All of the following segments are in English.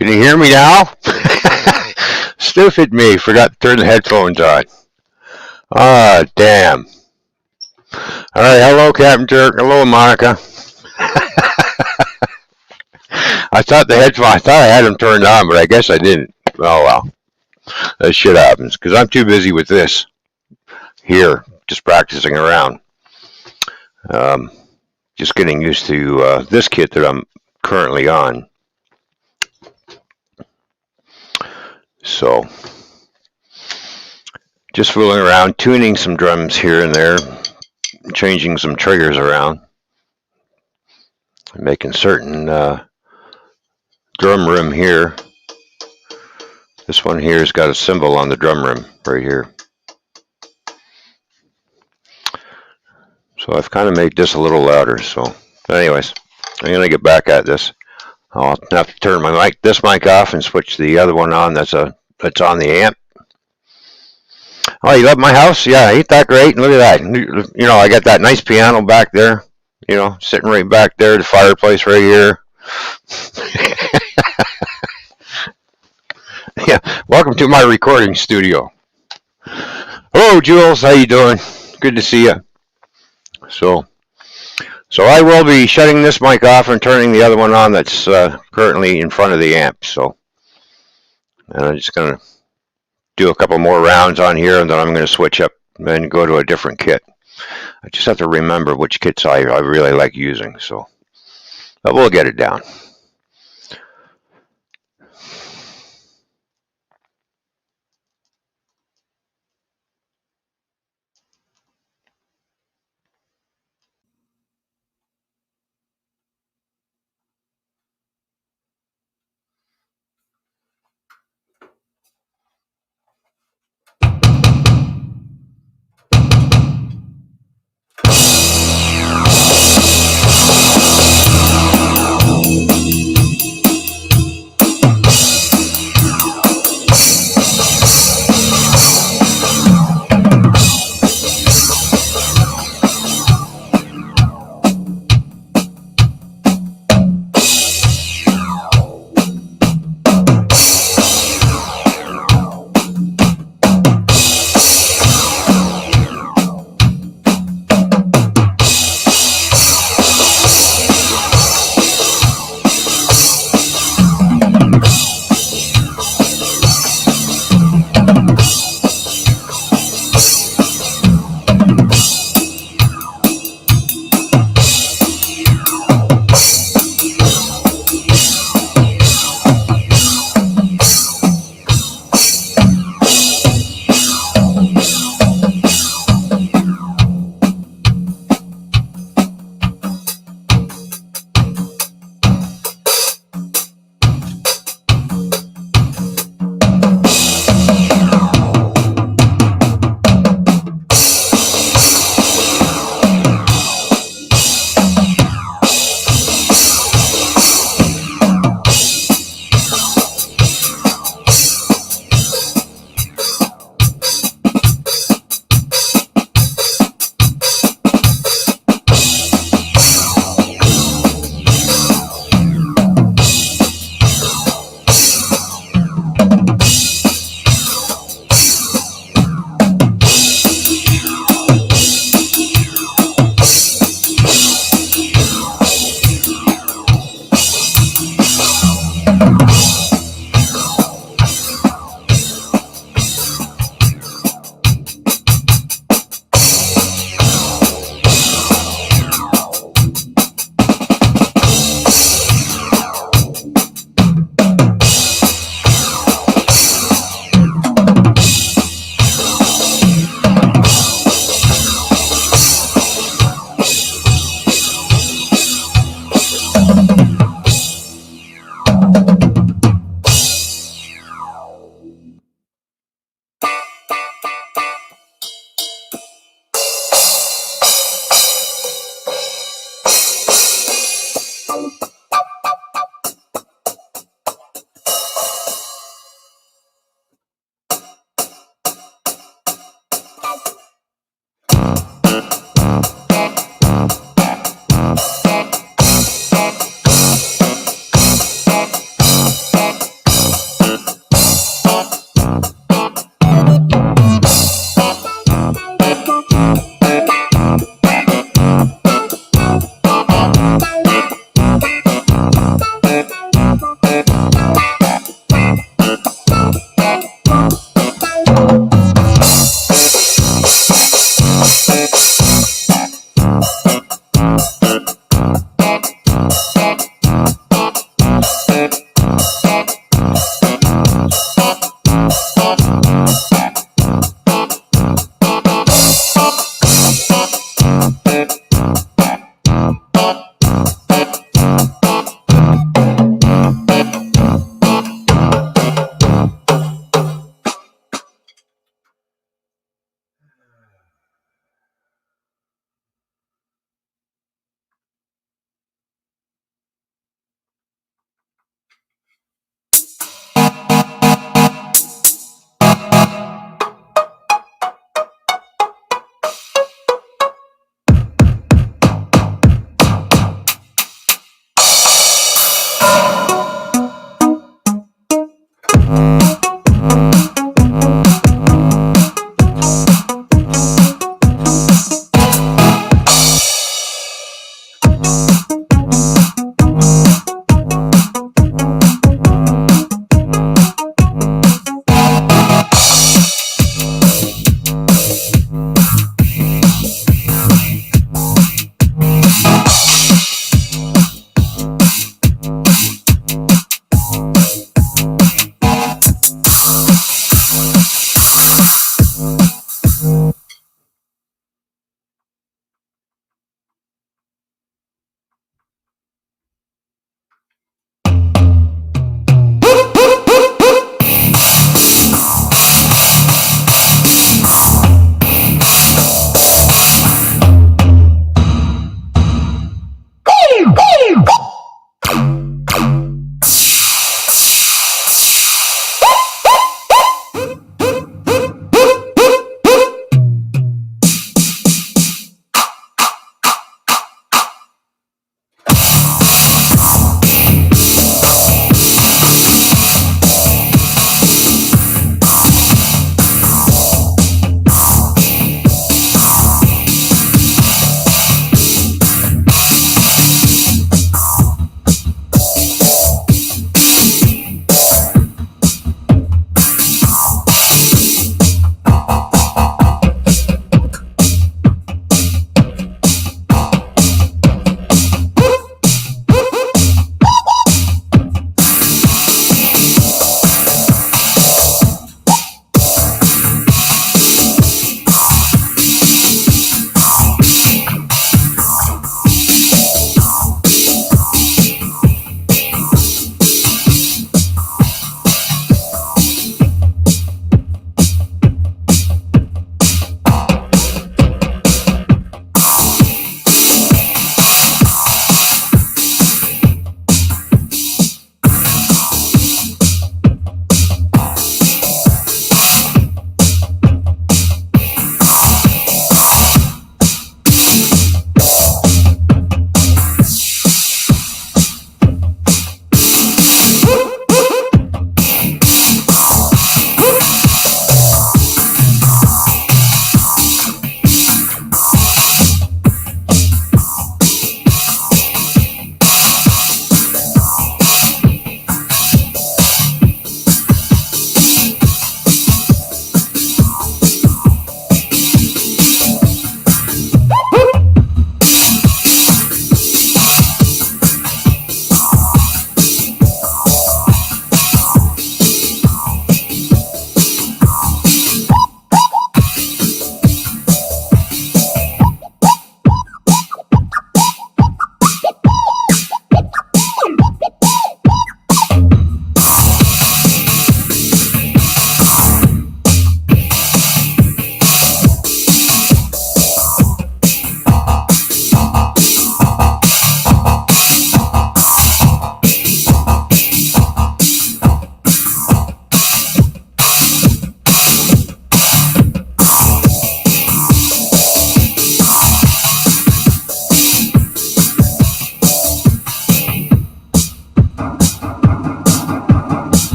Can you hear me now? Stupid me, forgot to turn the headphones on. Ah, damn. Alright, hello Captain Jerk, hello Monica. I thought I had them turned on, but I guess I didn't. Oh well, that shit happens, because I'm too busy with this here, just practicing around. Just getting used to this kit that I'm currently on. So, just fooling around, tuning some drums here and there, changing some triggers around, making certain drum rim here. This one here has got a symbol on the drum rim right here. So I've kind of made this a little louder. So, anyways, I'm gonna get back at this. I'll have to turn this mic off and switch the other one on. That's on the amp. Oh, you love my house? Yeah, ain't that great? Look at that. You know, I got that nice piano back there. You know, sitting right back there. The fireplace right here. Yeah, welcome to my recording studio. Hello, Jules. How you doing? Good to see you. So I will be shutting this mic off and turning the other one on that's currently in front of the amp. So, and I'm just going to do a couple more rounds on here, and then I'm going to switch up and go to a different kit. I just have to remember which kits I really like using. So, but we'll get it down.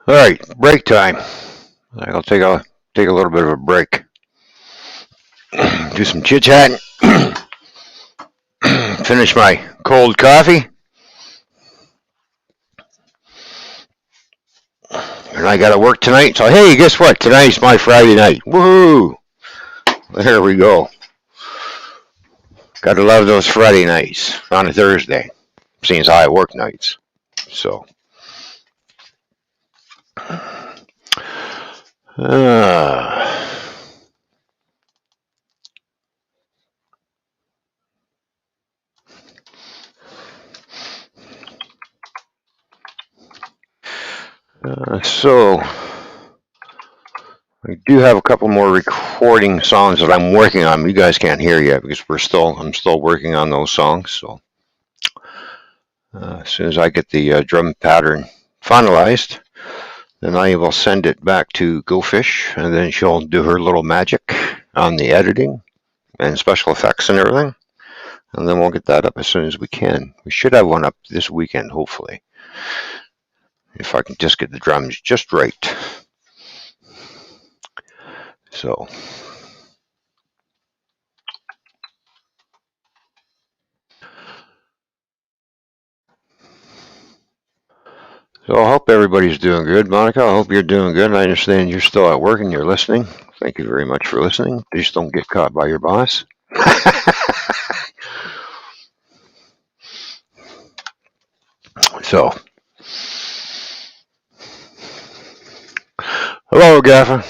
All right, break time. I'll take a little bit of a break. Do some chit chatting. Finish my cold coffee. And I got to work tonight. So hey, guess what? Tonight's my Friday night. Woohoo! There we go. Got to love those Friday nights on a Thursday, seeing as I work nights. So. Uh, so I do have a couple more recording songs that I'm working on. You guys can't hear yet because I'm still working on those songs. So as soon as I get the drum pattern finalized, then I will send it back to GoFish, and then she'll do her little magic on the editing and special effects and everything. And then we'll get that up as soon as we can. We should have one up this weekend, hopefully, if I can just get the drums just right. So I hope everybody's doing good. Monica, I hope you're doing good. I understand you're still at work and you're listening. Thank you very much for listening. Please don't get caught by your boss. So, hello, Gaffer.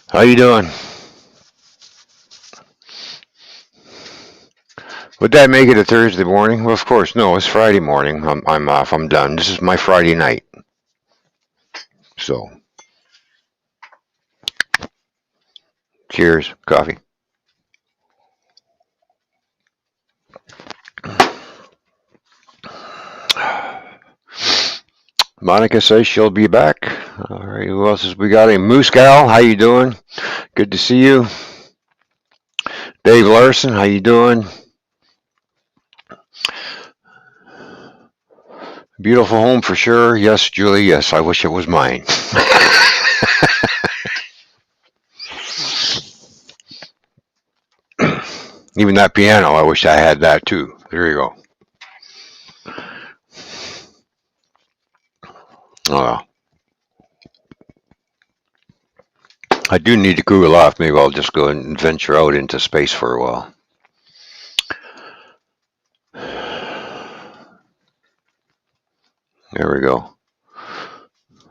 How you doing? Would that make it a Thursday morning? Well, of course, no. It's Friday morning. I'm off. I'm done. This is my Friday night. So, cheers, coffee. Monica says she'll be back. All right, who else is we got? A Moose Gal, how you doing? Good to see you. Dave Larson, how you doing? Beautiful home for sure. Yes, Julie. Yes, I wish it was mine. Even that piano, I wish I had that too. There you go. Oh, well. I do need to cool off. Maybe I'll just go and venture out into space for a while. There we go.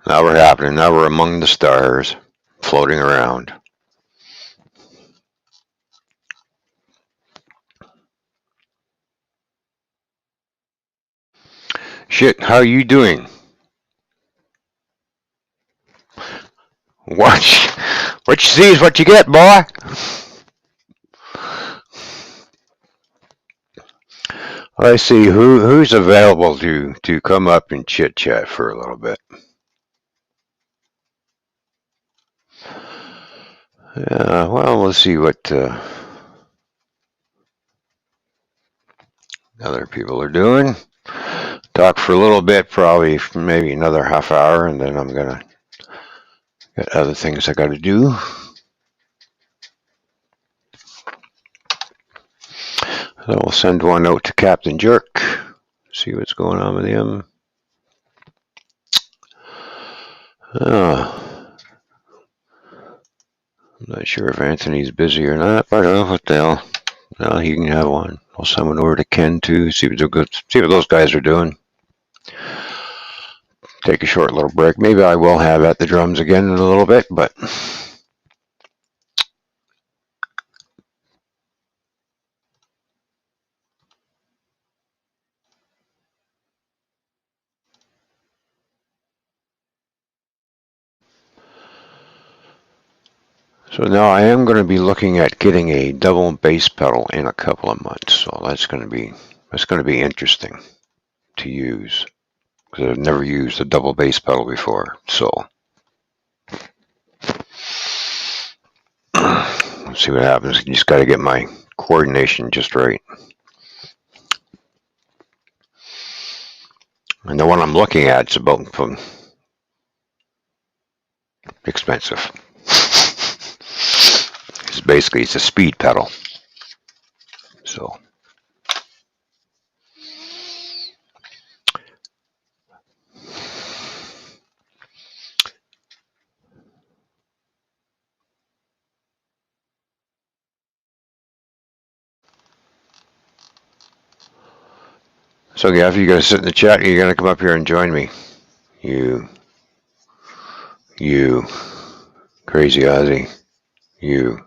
Now we're happening. Now we're among the stars, floating around. Shit, how are you doing? Watch. What you see is what you get, boy. I see who's available to come up and chit chat for a little bit. Well, let's see what other people are doing. Talk for a little bit, probably maybe another half hour, and then I'm gonna get other things I got to do. So we'll send one out to Captain Jerk. See what's going on with him. I'm not sure if Anthony's busy or not, but I don't know what the hell. Well, he can have one. I'll send one over to Ken too. See what those guys are doing. Take a short little break. Maybe I will have at the drums again in a little bit, but so now I am going to be looking at getting a double bass pedal in a couple of months. So that's going to be interesting. to use because I've never used a double bass pedal before. So let's see what happens. You just got to get my coordination just right. And the one I'm looking at is about expensive. It's a speed pedal. So Gav, you gotta sit in the chat or you're gonna come up here and join me. You crazy Aussie. You.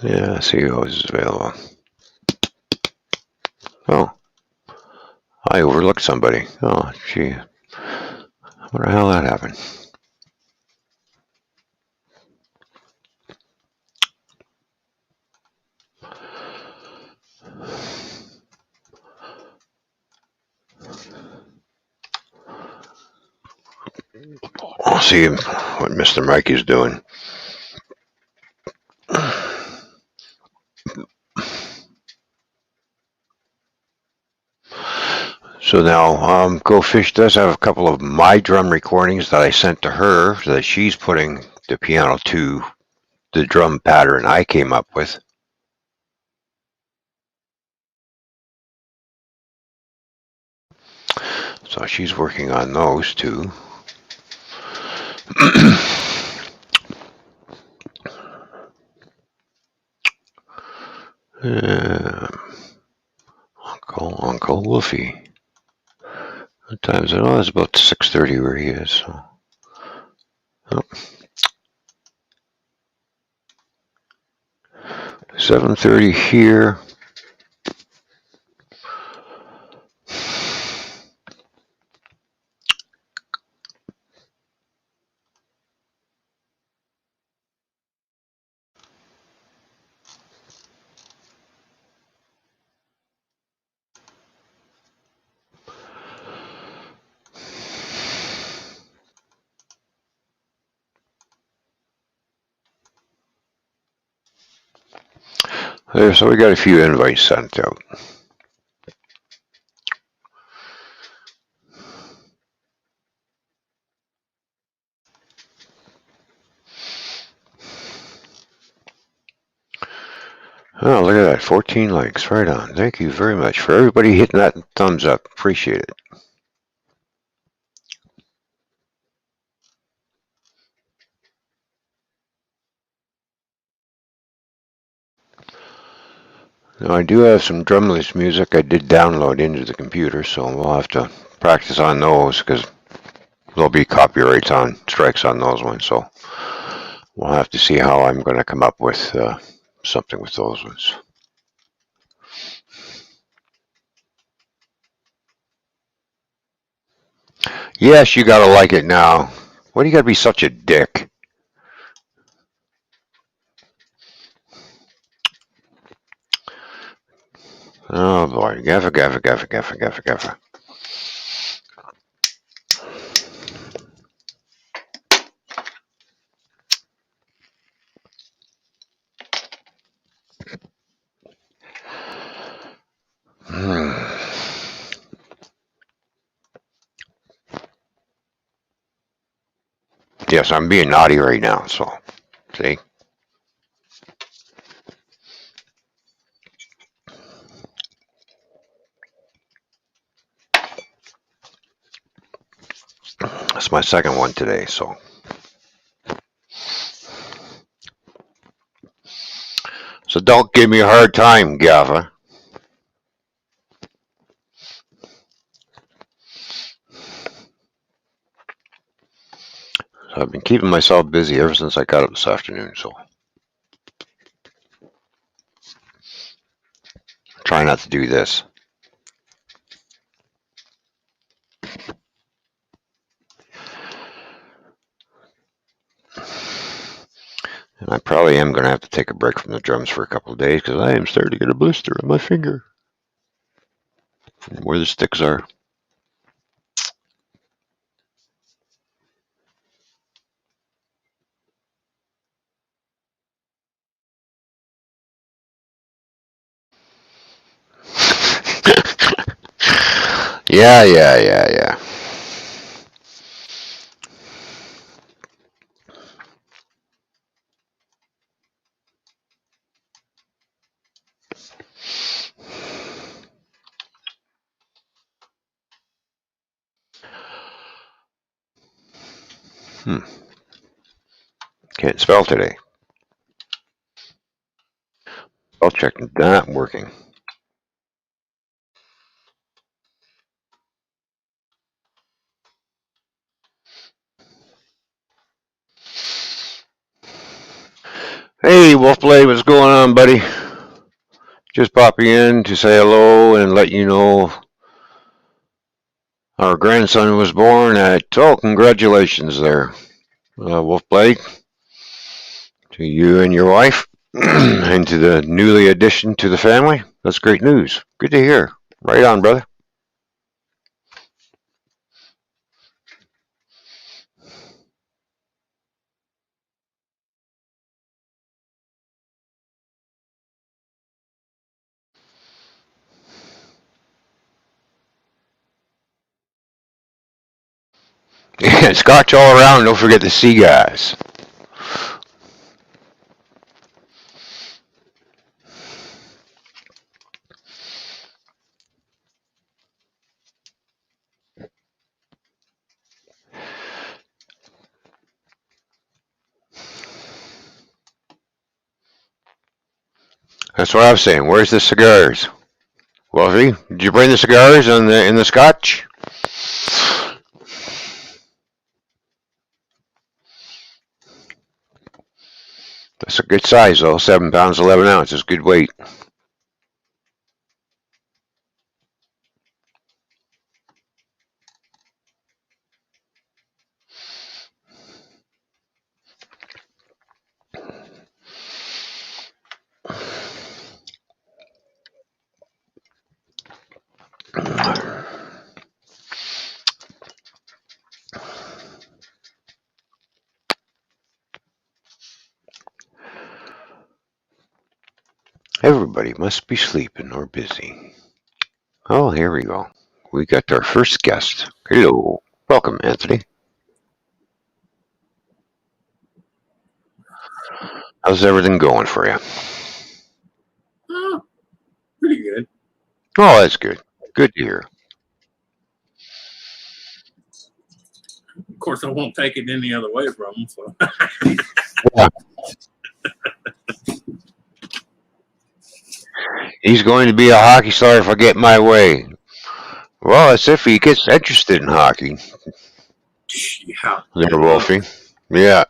Yeah, see who else is available. Oh, I overlooked somebody. Oh, gee. What the hell that happened? I'll see what Mr. Mike is doing. So now, Go Fish does have a couple of my drum recordings that I sent to her that she's putting the piano to the drum pattern I came up with. So she's working on those too. Uncle Wolfie. What time is it? Oh, it's about 6:30 where he is. So. Oh. 7:30 here. There, so we got a few invites sent out. Oh, look at that, 14 likes, right on. Thank you very much for everybody hitting that thumbs up. Appreciate it. Now, I do have some drumless music I did download into the computer, so we'll have to practice on those because there'll be copyrights on strikes on those ones. So we'll have to see how I'm going to come up with something with those ones. Yes, you gotta like it now. Why do you gotta be such a dick? Oh boy, gaffer. Yes, I'm being naughty right now, so, see? That's my second one today, so. So don't give me a hard time, gaffer. So I've been keeping myself busy ever since I got up this afternoon, so. Try not to do this. And I probably am going to have to take a break from the drums for a couple of days because I am starting to get a blister on my finger from where the sticks are. Yeah. Can't spell today. Spell check not working. Hey, Wolfblade, what's going on, buddy? Just popping in to say hello and let you know our grandson was born congratulations there, Wolfblade, to you and your wife, and to the newly addition to the family. That's great news. Good to hear. Right on, brother. Yeah, scotch all around. Don't forget the sea guys. That's what I was saying. Where's the cigars? Wolfie, did you bring the cigars in the scotch? That's a good size, though. 7 pounds, 11 ounces. Good weight. Everybody must be sleeping or busy. Oh, here we go. We got our first guest. Hello. Welcome, Anthony. How's everything going for you? Oh, pretty good. Oh, that's good. Good to hear. Of course, I won't take it any other way from him. So. Yeah. He's going to be a hockey star if I get my way. Well, that's if he gets interested in hockey. Yeah. There, Wolfie. Yeah.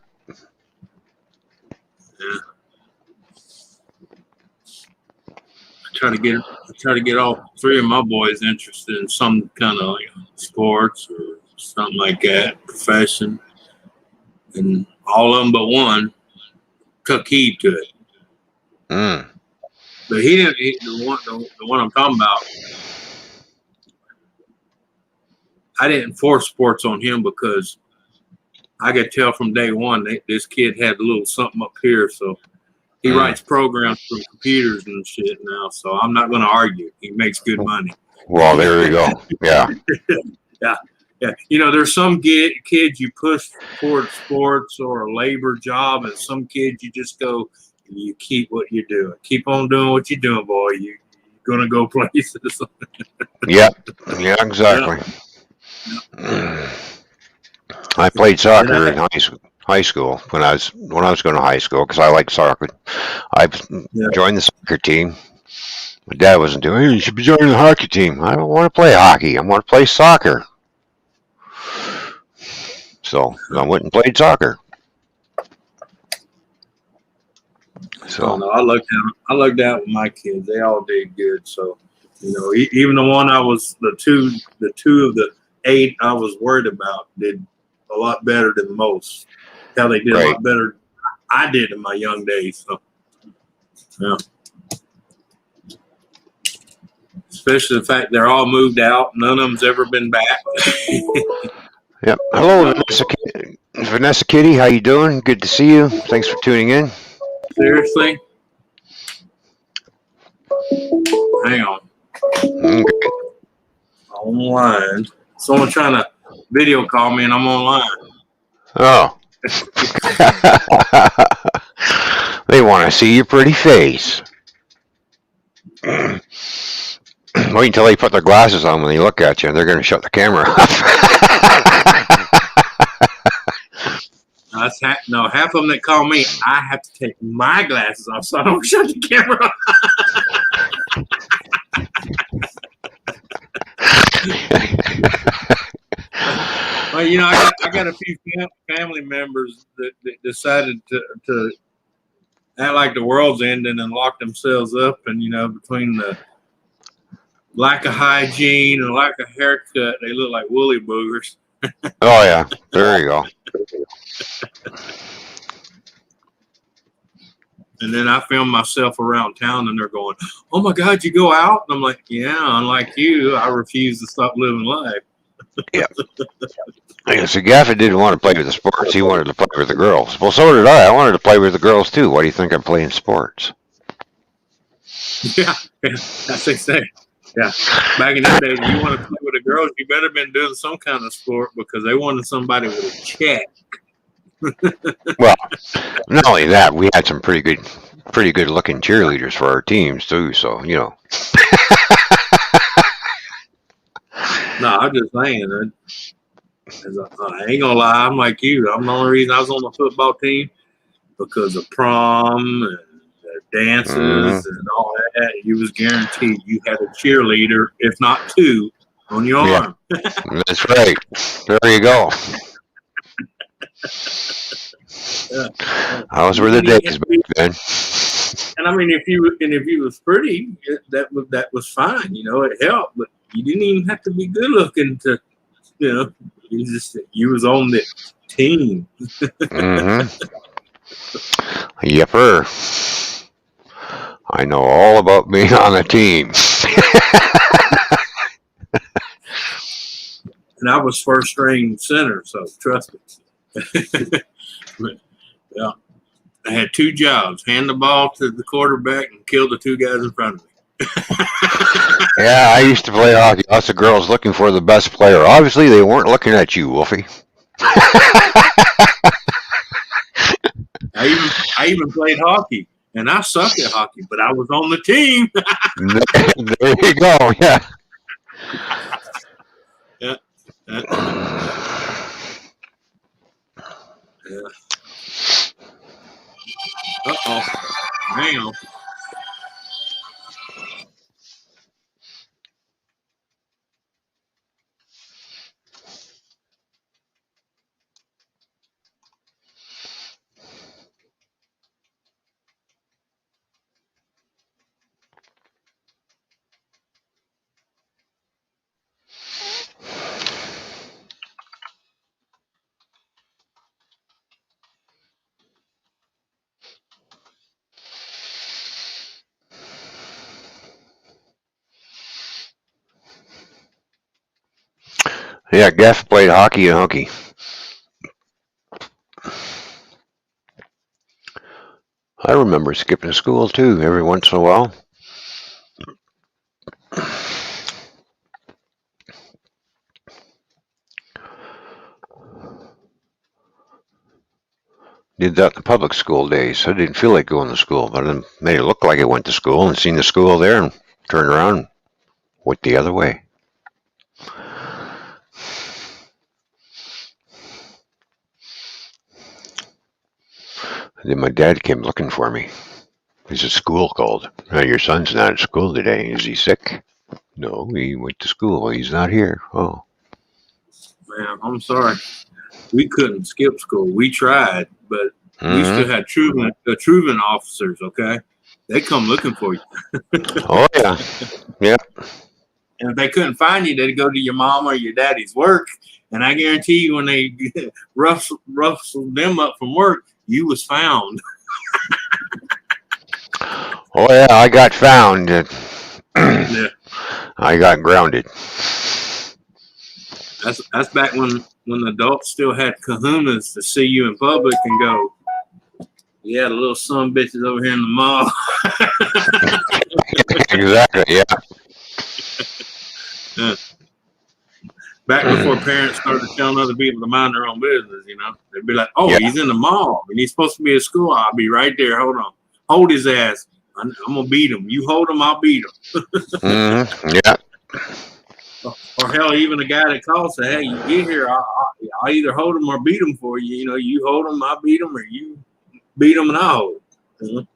I try to get all three of my boys interested in some kind of sports or something like that, profession, and all of them but one took heed to it. Mm. But he didn't. The one I'm talking about, I didn't force sports on him because I could tell from day one this kid had a little something up here, so. He writes programs for computers and shit now, so I'm not going to argue. He makes good money. Well, there you go. Yeah. Yeah. There's some kids you push towards sports or a labor job, and some kids you just go, you keep what you're doing. Keep on doing what you're doing, boy. You're going to go places. Yeah. Yeah, exactly. Yeah. I played soccer in high school when I was going to high school because I like soccer. I joined the soccer team. My dad wasn't doing it. You should be joining the hockey team. I don't want to play hockey. I want to play soccer. So I went and played soccer. So no, I lucked out with my kids. They all did good. So, even the one the two of the 8 I was worried about did a lot better than most. How they did a lot better I did in my young days. So, yeah. Especially the fact they're all moved out. None of them's ever been back. Yep. Hello, Vanessa Kitty. How you doing? Good to see you. Thanks for tuning in. Seriously? Hang on. Okay. Online. Someone trying to video call me and I'm online. Oh. They want to see your pretty face. Wait until they put their glasses on when they look at you. They're going to shut the camera off. No, half of them that call me, I have to take my glasses off so I don't shut the camera off. Well, you know, I got a few family members that decided to act like the world's ending and lock themselves up, and you know, between the lack of hygiene and lack of haircut, they look like woolly boogers. Oh yeah, there you go. And then I film myself around town, and they're going, "Oh my God, you go out?" And I'm like, "Yeah, unlike you, I refuse to stop living life." Yeah. So Gaffett didn't want to play with the sports. He wanted to play with the girls. Well, so did I. I wanted to play with the girls too. Why do you think I'm playing sports? Yeah, that's what they say. Yeah, back in the day, you want to play with the girls, you better been doing some kind of sport because they wanted somebody with a check. Well, not only that, we had some pretty good looking cheerleaders for our teams too. So you know. No, I'm just saying. I ain't gonna lie, I'm like you. I'm the only reason I was on the football team because of prom and the dances and all that. You was guaranteed you had a cheerleader, if not two, on your arm. That's right. There you go. Those were the days back then. And I mean, if you was pretty, that was fine. You know, it helped, but you didn't even have to be good looking to, you know. You was on the team. Yepper. I know all about being on a team. And I was first string center, so trust me. But, yeah, I had two jobs: hand the ball to the quarterback and kill the two guys in front of me. Yeah, I used to play hockey. Lots of girls looking for the best player. Obviously, they weren't looking at you, Wolfie. I even played hockey, and I sucked at hockey, but I was on the team. There you go. Yeah. Yeah. Uh-oh. Hang on. Yeah, Gaff played hockey and hooky. I remember skipping school too every once in a while. Did that in the public school days. I didn't feel like going to school, but I made it look like I went to school and seen the school there and turned around and went the other way. And then my dad came looking for me. Is it school called? Your son's not at school today. Is he sick? No, he went to school. He's not here. Oh. Man, I'm sorry. We couldn't skip school. We tried, but we still had Truven officers, okay? They come looking for you. Oh, yeah. Yep. And if they couldn't find you, they'd go to your mom or your daddy's work. And I guarantee you, when they rustled them up from work, You was found. Oh yeah, I got found. Yeah, I got grounded. that's back when adults still had kahunas to see you in public and go, yeah, the little son bitches over here in the mall. Exactly. Yeah. Yeah. Back before parents started telling other people to mind their own business, you know, they'd be like, "Oh, Yeah. he's in the mall and he's supposed to be at school. I'll be right there. Hold on, hold his ass. I'm gonna beat him. You hold him, I'll beat him." Yeah. Or hell, even a guy that calls say, "Hey, you get here, I'll either hold him or beat him for you. You know, you hold him, I'll beat him, or you beat him and I'll hold him." You know?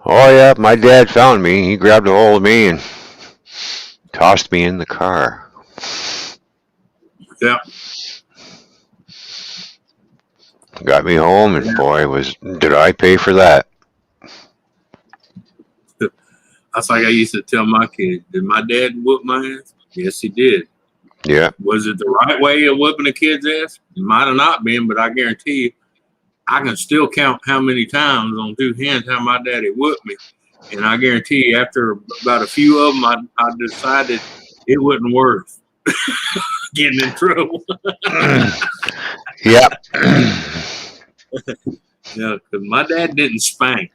Oh yeah, my dad found me. He grabbed a hold of me and tossed me in the car. Yeah. Got me home, and boy, did I pay for that. That's like I used to tell my kids. Did my dad whoop my ass? Yes, he did. Yeah. Was it the right way of whooping a kid's ass? It might have not been, but I guarantee you, I can still count how many times on two hands how my daddy whooped me. And I guarantee you, after about a few of them, I decided it wasn't worth getting in trouble. Yeah. Yeah, because my dad didn't spank.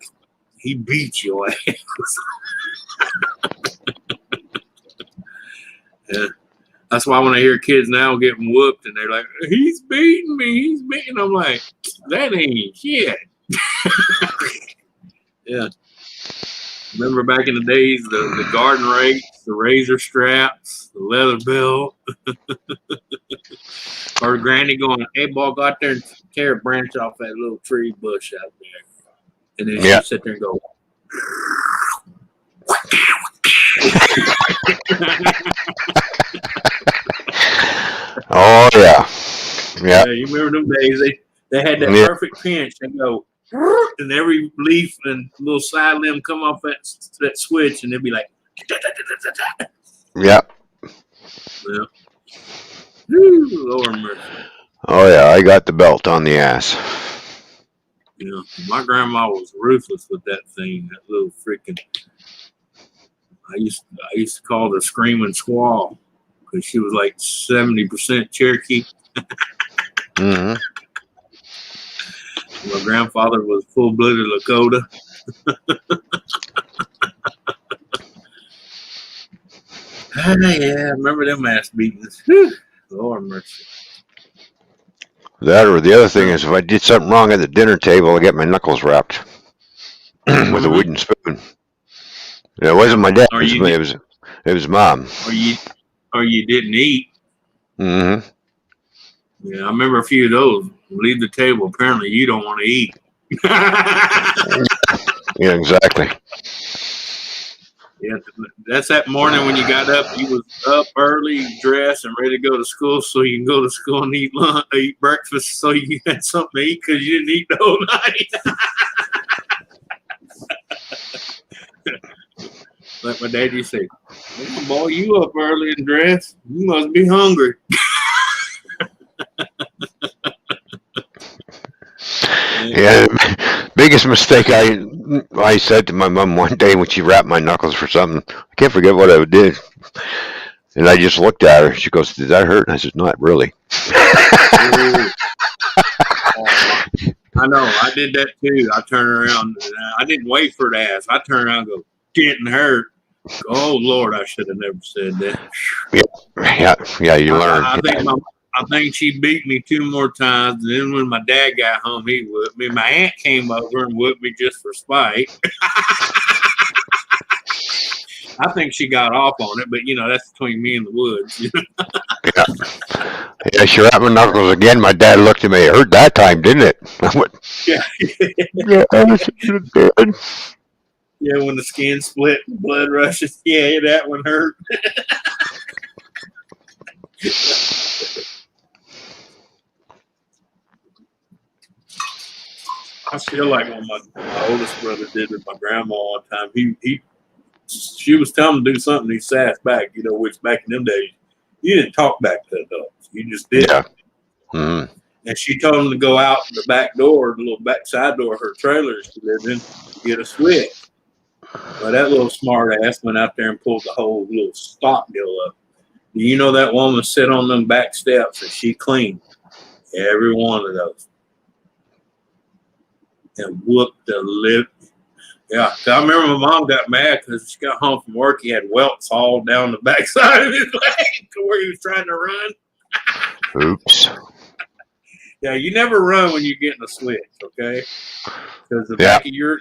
He beat your ass. Yeah. That's why when I hear kids now getting whooped and they're like, he's beating me, he's beating, I'm like, that ain't shit. Yeah. Remember back in the days, the garden rakes, the razor straps, the leather belt, or granny going, hey, boy, go out there and tear a branch off that little tree bush out there. And then Yeah. she'd sit there and go, Oh yeah. Yeah. yeah, you remember them days? They had that Yeah. perfect pinch. They go, and every leaf and little side limb come off that switch, and they'd be like, Yeah. yeah. Woo, Lord mercy. Oh yeah, I got the belt on the ass. You know, my grandma was ruthless with that thing. That little freaking. I used to call her Screaming Squaw because she was like 70% Cherokee. Mm-hmm. My grandfather was full-blooded Lakota. Yeah, I remember them ass beatings. Whew. Lord mercy. That or the other thing is if I did something wrong at the dinner table, I get my knuckles wrapped with a wooden spoon. It wasn't my dad. It was mom. Or you didn't eat. Mm-hmm. Yeah, I remember a few of those. Leave the table. Apparently, you don't want to eat. Yeah, exactly. Yeah, that's that morning when you got up. You was up early, dressed, and ready to go to school, so you can go to school and eat lunch, eat breakfast, so you had something to eat because you didn't eat the whole night. Like my dad used to say, "Man, boy, you up early and dressed. You must be hungry." Yeah, biggest mistake I said to my mom one day when she wrapped my knuckles for something. I can't forget what I did. And I just looked at her. She goes, "Did that hurt?" And I said, "Not really." I know. I did that too. I turned around. I didn't wait for it to ask. I turned around and go, "Didn't hurt." Oh Lord, I should have never said that. Yeah. You learn. I think she beat me 2 more times. And then when my dad got home, he whooped me. My aunt came over and whooped me just for spite. I think she got off on it, but you know that's between me and the woods. You know? Yeah, she wrapped my knuckles again. My dad looked at me. It hurt that time, didn't it? I went, Yeah. yeah, it did. Yeah, when the skin split, the blood rushes. Yeah, that one hurt. I feel like when my oldest brother did with my grandma one time, she was telling him to do something, he sassed back, you know, which back in them days, You didn't talk back to adults. You just did. Yeah. Mm-hmm. And she told him to go out the back door, the little back side door of her trailer she lived in, to get a switch. Well, that little smart ass went out there and pulled the whole little stop deal up. Do you know that woman sit on them back steps and she cleaned every one of those and whooped the lip. Yeah, I remember my mom got mad because she got home from work. He had welts all down the backside of his leg to where he was trying to run. Oops. Yeah, you never run when you're getting a switch, okay? Because the back of your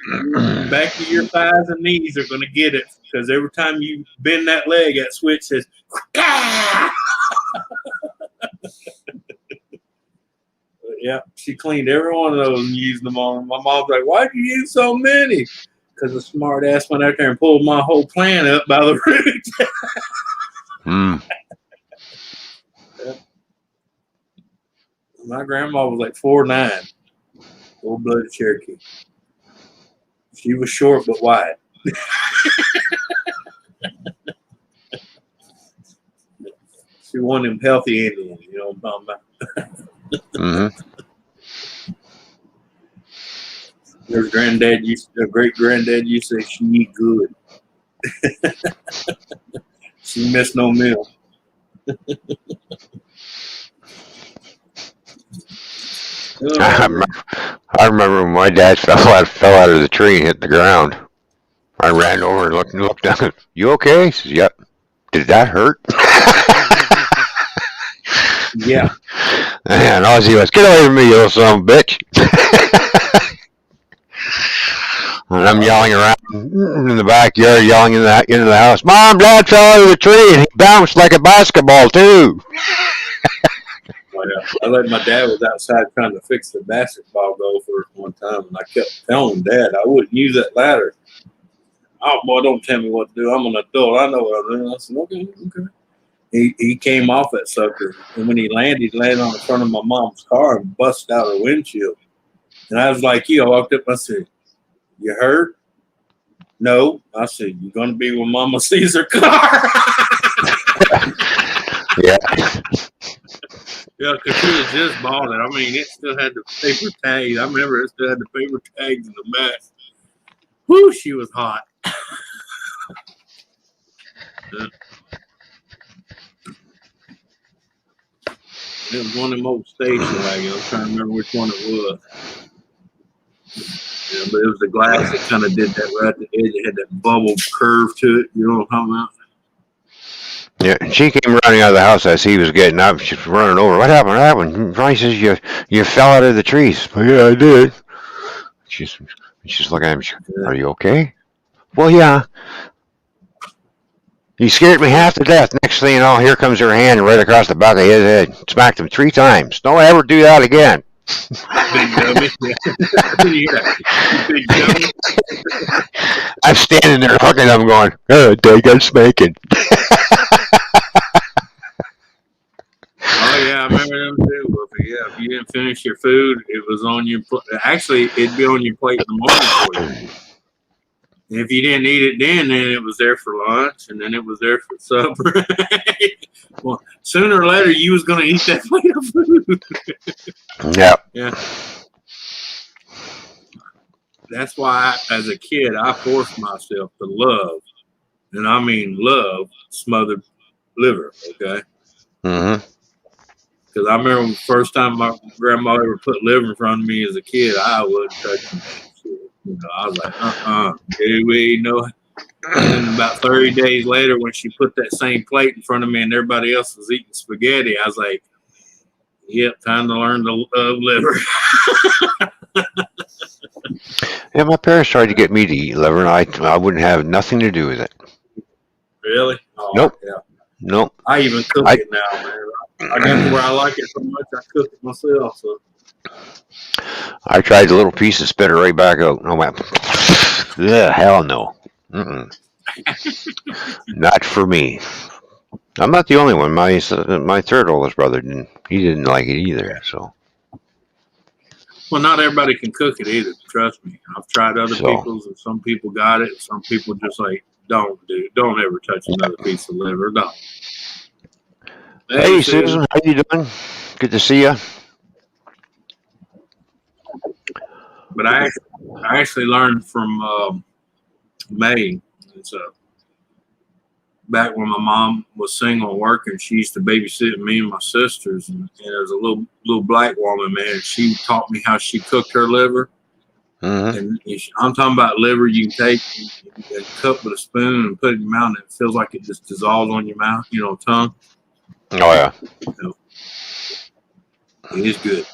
thighs and knees are going to get it. Because every time you bend that leg, that switch says, yeah, she cleaned every one of those and used them on. My mom's like, why'd you use so many? Because the smart ass went out there and pulled my whole plant up by the roots. My grandma was like 4'9", full-blooded Cherokee. She was short but wide. She one of them healthy Indians, you know what I'm talking about? Their great granddad used to say she eat good. She missed no meal. I remember when my dad fell out of the tree and hit the ground. I ran over and looked down. You okay? He says, yep. Did that hurt? Yeah. And Ozzy was, get away from me, you little son of a bitch. And I'm yelling around in the backyard, yelling into the house, Mom, Dad fell out of the tree and he bounced like a basketball too. I let my dad was outside trying to fix the basketball goal for us one time, and I kept telling Dad I wouldn't use that ladder. Oh boy, don't tell me what to do. I'm an adult. I know what I'm doing. I said, okay. He came off that sucker, and when he landed on the front of my mom's car and busted out her windshield. And I was like, I walked up and I said, you hurt? No. I said, you're gonna be when Mama sees her car. Yeah. Yeah, because she had just bought it. I mean, it still had the paper tags. I remember it still had the paper tags in the back. Whoo, she was hot. It was one of them old station wagons. I'm trying to remember which one it was. Yeah, but it was the glass that kind of did that right at the edge. It had that bubble curve to it. You know what I'm talking about? Yeah, and she came running out of the house as he was getting up. She was running over. What happened? Ronnie says, you fell out of the trees. Well, yeah, I did. She's looking at me. Are you okay? Well, yeah. You scared me half to death. Next thing you know, here comes her hand right across the back of his head. Smacked him 3 times. Don't ever do that again. Big dummy. Big dummy. I'm standing there looking at him going, oh, daggone spanking. Oh, yeah, I remember them too, Wolfie. Yeah, if you didn't finish your food, it was on your plate. Actually, it'd be on your plate in the morning for you. And if you didn't eat it then it was there for lunch, and then it was there for supper. Well, sooner or later, you was going to eat that plate of food. Yeah. Yeah. That's why, as a kid, I forced myself to love, and I mean love, smothered liver, okay? Mm-hmm. Because I remember the first time my grandma ever put liver in front of me as a kid, I wouldn't touch it. I was like, we know. And then about 30 days later, when she put that same plate in front of me and everybody else was eating spaghetti, I was like, yep, time to learn to love liver. Yeah, my parents tried to get me to eat liver, and I wouldn't have nothing to do with it. Really? Oh, Nope. Yeah. Nope. I even cook it now, man. I got to where I like it so much, I cook it myself. So. I tried the little piece and spit it right back out. I went, yeah, hell no. Not for me. I'm not the only one. My third oldest brother didn't like it either. So. Well, not everybody can cook it either. Trust me. I've tried other people's, and some people got it. Some people just like don't ever touch another piece of liver. Don't. Hey, Hey, Susan. Susan, how you doing? Good to see you. But I actually learned from May. It's back when my mom was single and working. She used to babysit me and my sisters, and there was a little black woman, man. She taught me how she cooked her liver. Mm-hmm. And I'm talking about liver you can take and cut with a spoon and put it in your mouth, and it feels like it just dissolves on your mouth, tongue. Oh yeah. You know, it is good.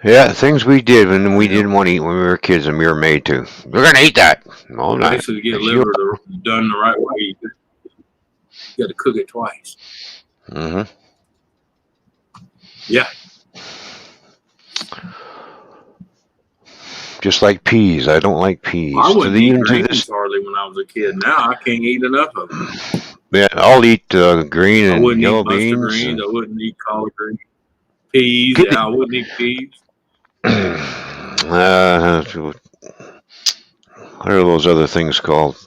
Yeah, things we did when we Yeah. didn't want to eat when we were kids and we were made to. We're gonna eat that. No, not. Basically, to get It's you. liver done the right way, you got to cook it twice. Mm-hmm. Yeah. Just like peas. I don't like I peas. To wouldn't the eat even to this. greens hardly when I was a kid. Now I can't eat enough of them. Yeah, I'll eat green I and wouldn't yellow eat mustard beans greens. and I wouldn't eat collard greens. Peas. get Yeah, I wouldn't eat peas. what are those other things called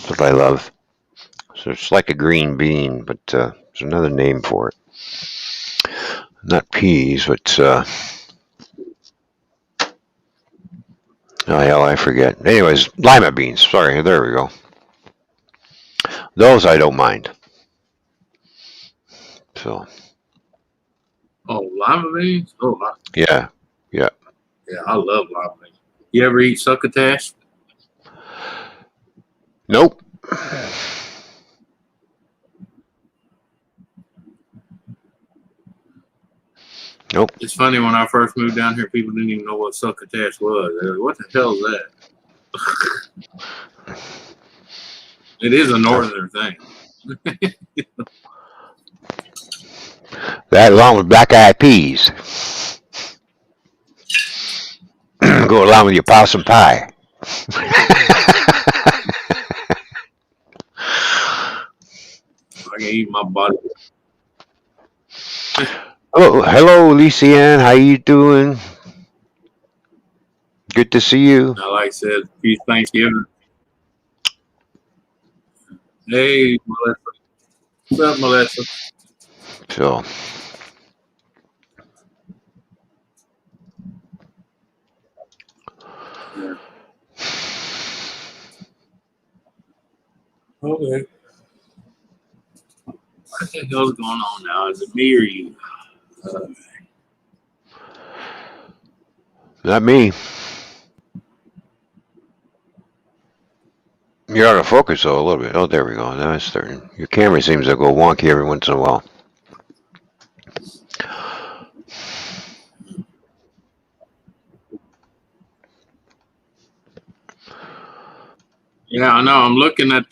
that I love? So it's like a green bean, but there's another name for it. Not peas, but oh hell, I forget. Anyways, lima beans. Sorry, there we go. Those I don't mind. So Oh, lima beans. Oh, yeah, yeah. yeah, I love lima beans. You ever eat succotash? Nope. Nope. It's funny, when I first moved down here, people didn't even know what succotash was. They were like, what the hell is that? It is a northern thing. That along with black eyed peas. Go along with your possum pie. I can eat my body. Oh, hello, Lucianne. How you doing? Good to see you. Like I said, peace Thanksgiving. Hey, Melissa. What's up, Melissa? So, Yeah. Okay. What the hell's going on now? Is it me or you? not me. You're out of focus though a little bit. Oh, there we go. Now it's starting. Your camera seems to go wonky every once in a while. Yeah, I know. I'm looking at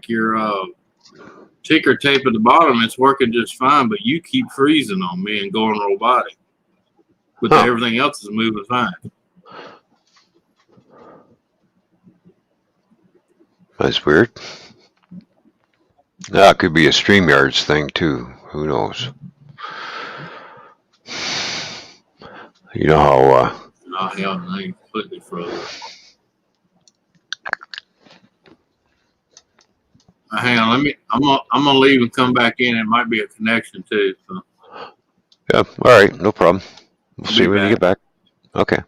your ticker tape at the bottom. It's working just fine, but you keep freezing on me and going robotic. But Huh? everything else is moving fine. That's weird. That could be a StreamYards thing too. Who knows? You know how Oh hell, I ain't completely frozen. Hang on, let me. I'm gonna leave and come back in. It might be a connection too. So yeah, all right, no problem. We'll I'll see be when you back. get back. Okay.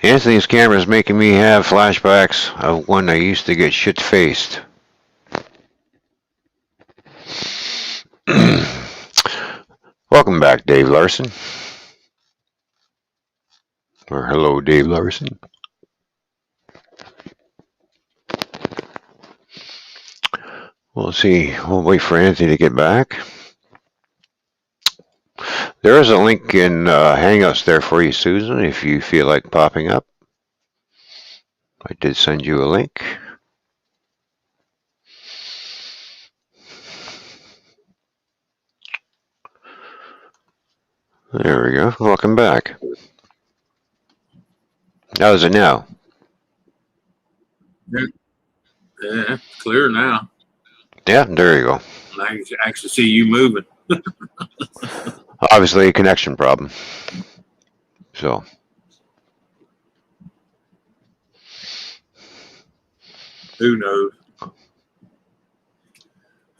Anthony's camera is making me have flashbacks of when I used to get shit-faced. Welcome back, Dave Larson. Or hello, Dave Larson. We'll see. We'll wait for Anthony to get back. There is a link in Hangouts there for you, Susan, if you feel like popping up. I did send you a link. There we go. Welcome back. How is it now? Yeah, it's clear now. Yeah, there you go. I can actually see you moving. Obviously a connection problem. So, Who knows?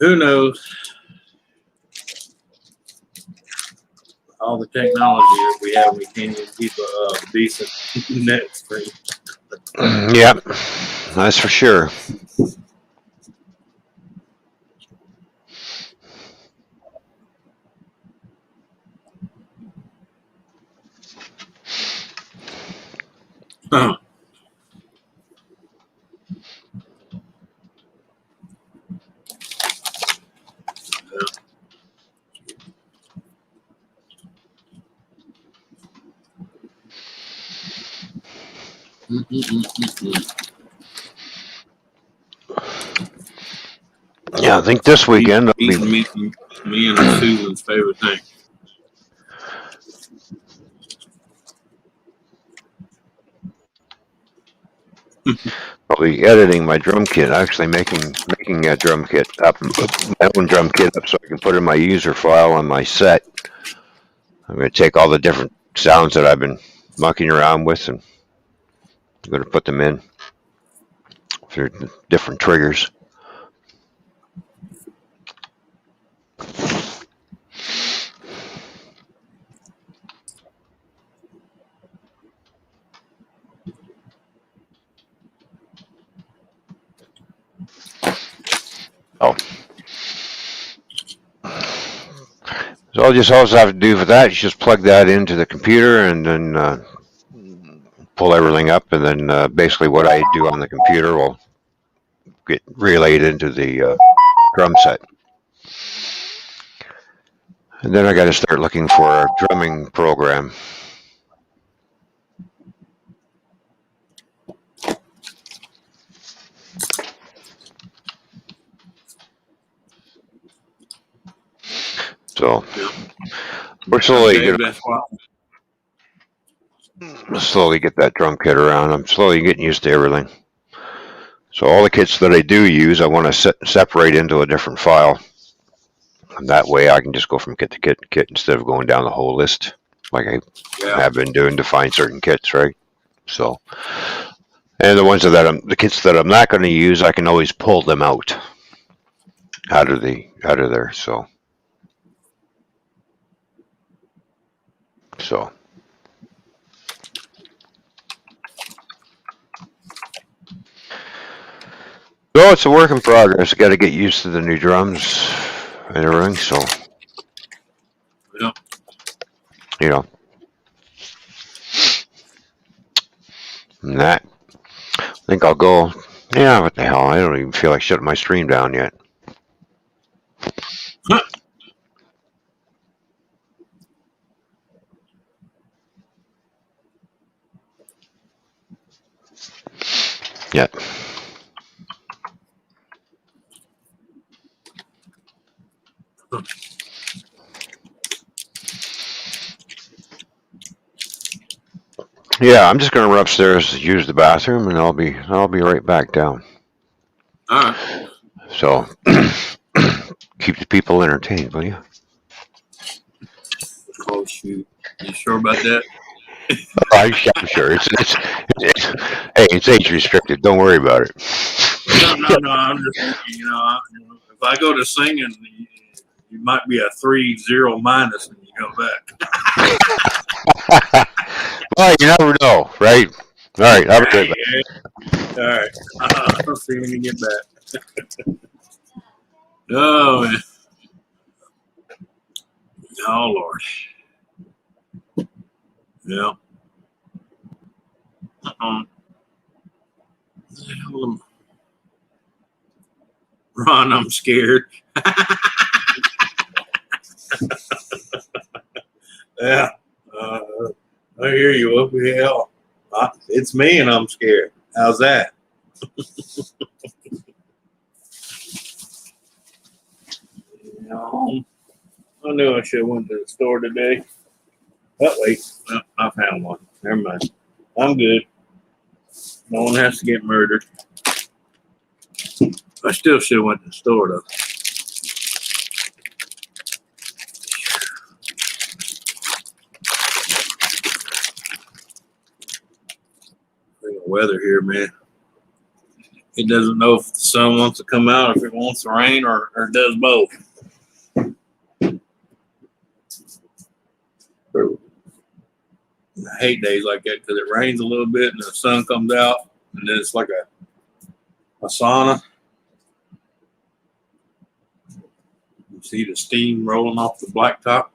Who knows? All the technology that we have, we can't even keep a decent net screen. yep, that's for sure. Huh. Yeah, I think this weekend I'll be. Eating me and Susan's favorite thing. I'll be editing my drum kit. Actually, making a drum kit up, my own drum kit up, so I can put in my user file on my set. I'm going to take all the different sounds that I've been mucking around with, and I'm going to put them in for different triggers. Oh, so all you have to do for that is just plug that into the computer and then pull everything up, and then basically what I do on the computer will get relayed into the drum set. And then I got to start looking for a drumming program. So we're slowly get that drum kit around. I'm slowly getting used to everything. So all the kits that I do use, I want to separate into a different file. And that way I can just go from kit to kit to kit instead of going down the whole list like I have been doing to find certain kits, right? So, and the kits that I'm not going to use, I can always pull them out of there. So. So it's a work in progress. Got to get used to the new drums and everything. So, you know, and that. I think I'll go. Yeah, what the hell? I don't even feel like shutting my stream down yet. Yet. Yeah, I'm just gonna run upstairs to use the bathroom, and I'll be right back down. All right. So keep the people entertained, will you? Oh shoot! You sure about that? I'm sure. Hey, it's age restricted. Don't worry about it. No. I'm just thinking, if I go to singing, you might be a 3-0 minus when you go back. Well, you never know, right? All right, I'll be right back. All right. I'll see when you get back. Oh, man. Oh, Lord. Yeah. Ron, I'm scared. Yeah. I hear you. What the hell? It's me and I'm scared. How's that? I knew I should have went to the store today. Oh, wait. I found one. Never mind. I'm good. No one has to get murdered. I still should have went to the store though. The weather here, man. It doesn't know if the sun wants to come out, if it wants to rain, or does both. I hate days like that because it rains a little bit and the sun comes out, and then it's like a sauna. You see the steam rolling off the blacktop.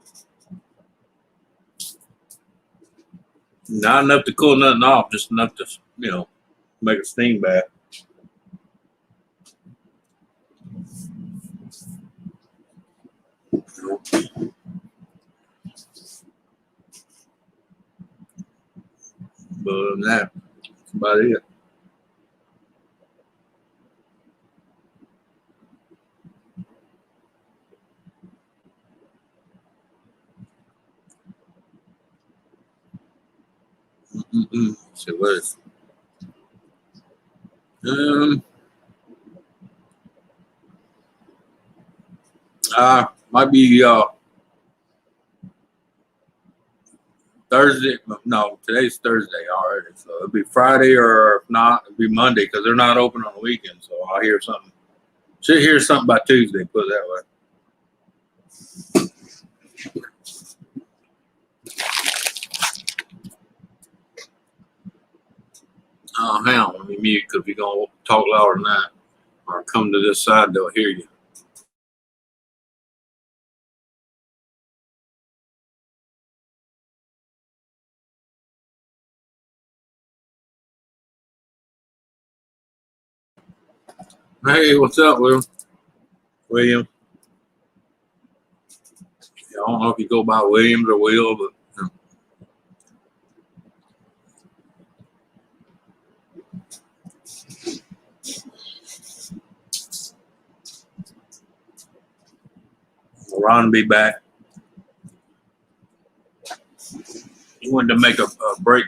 Not enough to cool nothing off, just enough to, make a steam bath. But other than that, that's about it. So what is might be Thursday. No, today's Thursday already, so it'll be Friday, or if not, it'll be Monday because they're not open on the weekend. So I'll hear something. Should hear something by Tuesday. Put it that way. Oh, hang on, let me mute because if you're gonna talk louder than that, or come to this side, they'll hear you. Hey, what's up, William? Yeah, I don't know if you go by Williams or Will, but Ron will be back. He wanted to make a break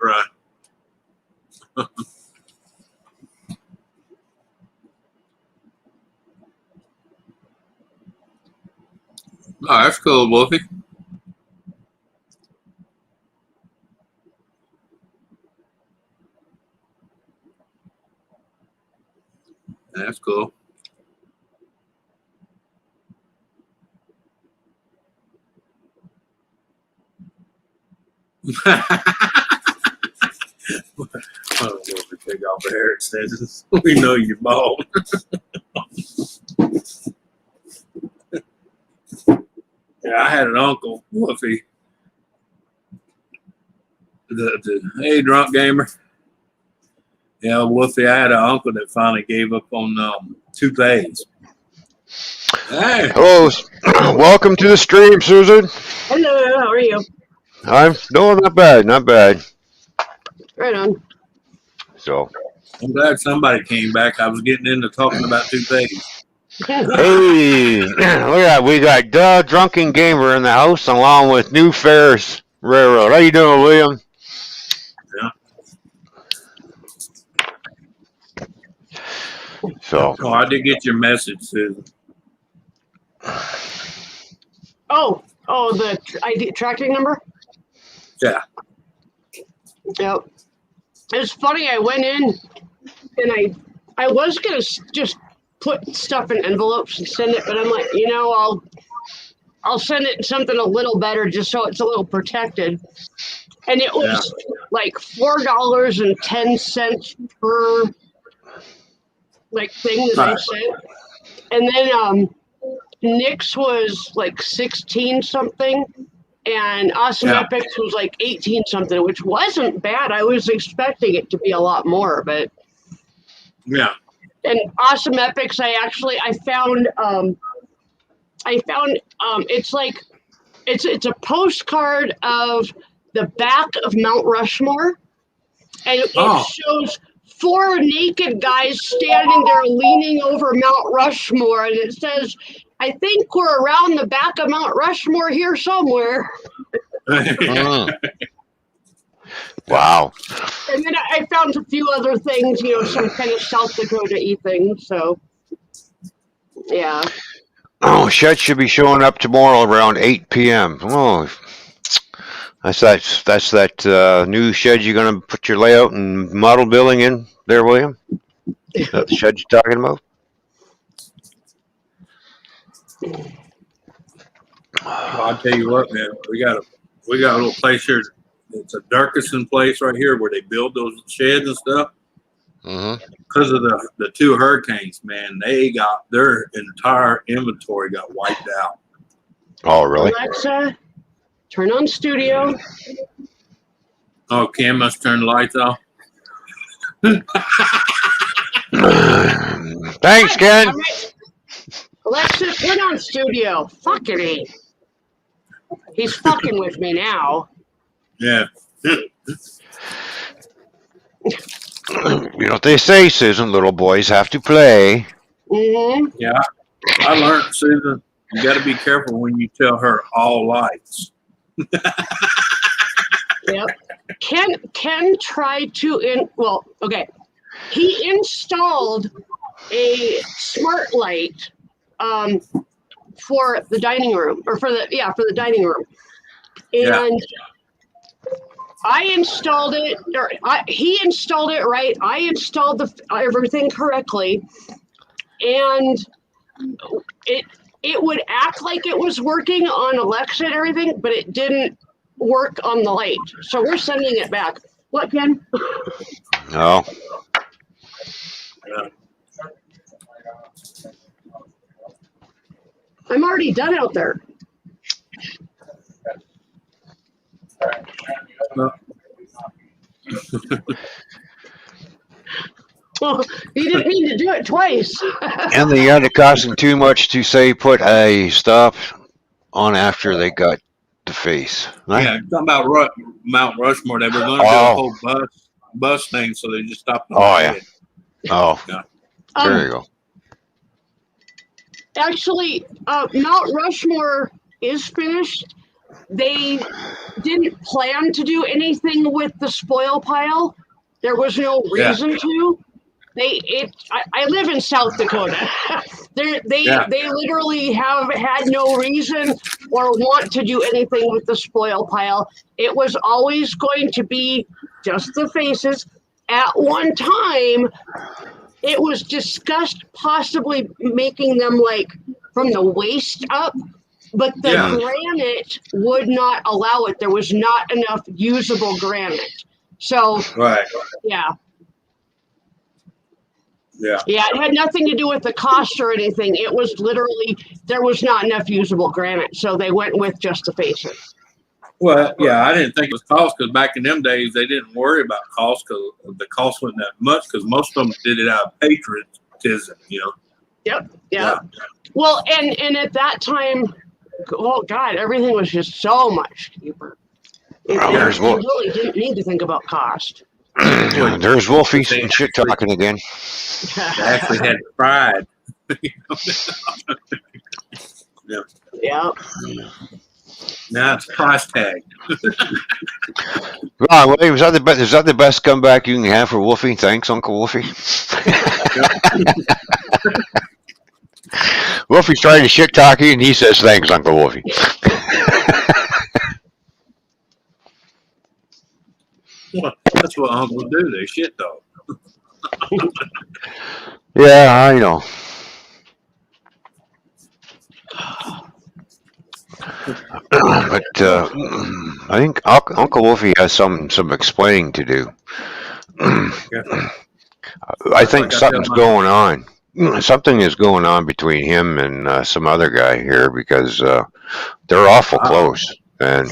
run. Oh, that's cool, Wolfie. That's cool. I don't know if we take off the hair extensions. We know you're bald. Yeah, I had an uncle, Wolfie. Hey, drunk gamer. Yeah, Wolfie, I had an uncle that finally gave up on toupees. Hey. Hello. Welcome to the stream, Susan. Hello, how are you? I'm doing not bad. Right on. So, I'm glad somebody came back. I was getting into talking about toupees. hey, look at that. We got Doug Drunken Gamer in the house along with New Ferris Railroad. How you doing, William? Yeah. So. Oh, I did get your message, Susan. Oh, the ID tracking number? Yeah. Yep. It's funny, I went in and I was going to just put stuff in envelopes and send it, but I'm like, I'll send it something a little better just so it's a little protected. And it was like $4.10 per thing that I sent. And then Nick's was like 16 something, and Awesome Epics was like 18 something, which wasn't bad. I was expecting it to be a lot more, but yeah. And Awesome Epics, I found it's like it's a postcard of the back of Mount Rushmore, and it shows 4 naked guys standing there leaning over Mount Rushmore, and it says, I think we're around the back of Mount Rushmore here somewhere. Wow. And then I found a few other things, some kind of South Dakota-y things. So, yeah. Oh, shed should be showing up tomorrow around 8 p.m. Oh, that's that new shed you're gonna put your layout and model building in there, William? Is that the shed you're talking about? I'll tell you what, man. We got a little place here. It's a Durkison place right here where they build those sheds and stuff. Mm-hmm. Because of the two hurricanes, man, they got their entire inventory got wiped out. Oh, really? Alexa, turn on studio. Oh, Cam must turn the lights off. Thanks, Ken. Alexa, turn on studio. Fucking A. He's fucking with me now. Yeah. You know what they say, Susan, little boys have to play. Mm-hmm. Yeah. I learned, Susan, you got to be careful when you tell her all lights. Yep. Ken tried to okay. He installed a smart light for the dining room, or for the dining room. And I installed it, or he installed it right. I installed everything correctly, and it would act like it was working on Alexa and everything, but it didn't work on the light. So we're sending it back. What, Ken? No. Yeah. I'm already done out there. Well, he didn't mean to do it twice. And they got it costing too much to say put a stop on after they got the face. Right? Yeah, talking about Mount Rushmore. They were going to do a whole bus thing, so they just stopped. Oh, yeah. Oh, yeah. There you go. Actually, Mount Rushmore is finished. They didn't plan to do anything with the spoil pile. There was no reason to. I live in South Dakota. They literally have had no reason or want to do anything with the spoil pile. It was always going to be just the faces. At one time, it was discussed possibly making them like from the waist up, but the granite would not allow it. There was not enough usable granite. So, yeah. Yeah. Yeah, it had nothing to do with the cost or anything. It was literally, there was not enough usable granite, so they went with just the faces. Well, yeah, I didn't think it was cost because back in them days, they didn't worry about cost because the cost wasn't that much because most of them did it out of patriotism, Yep. Yeah. Well, and at that time, oh, God, everything was just so much cheaper. You really didn't need to think about cost. There's Wolfie and shit talking again. They actually had pride. Yeah. Now it's price tag. Well, is that the best comeback you can have for Wolfie? Thanks, Uncle Wolfie. Wolfie's trying to shit talk you, and he says, "Thanks, Uncle Wolfie." That's what uncles do. They shit talk. Yeah, I know. But I think Uncle Wolfie has some explaining to do. I think something's going on. Something is going on between him and some other guy here because they're awful close. And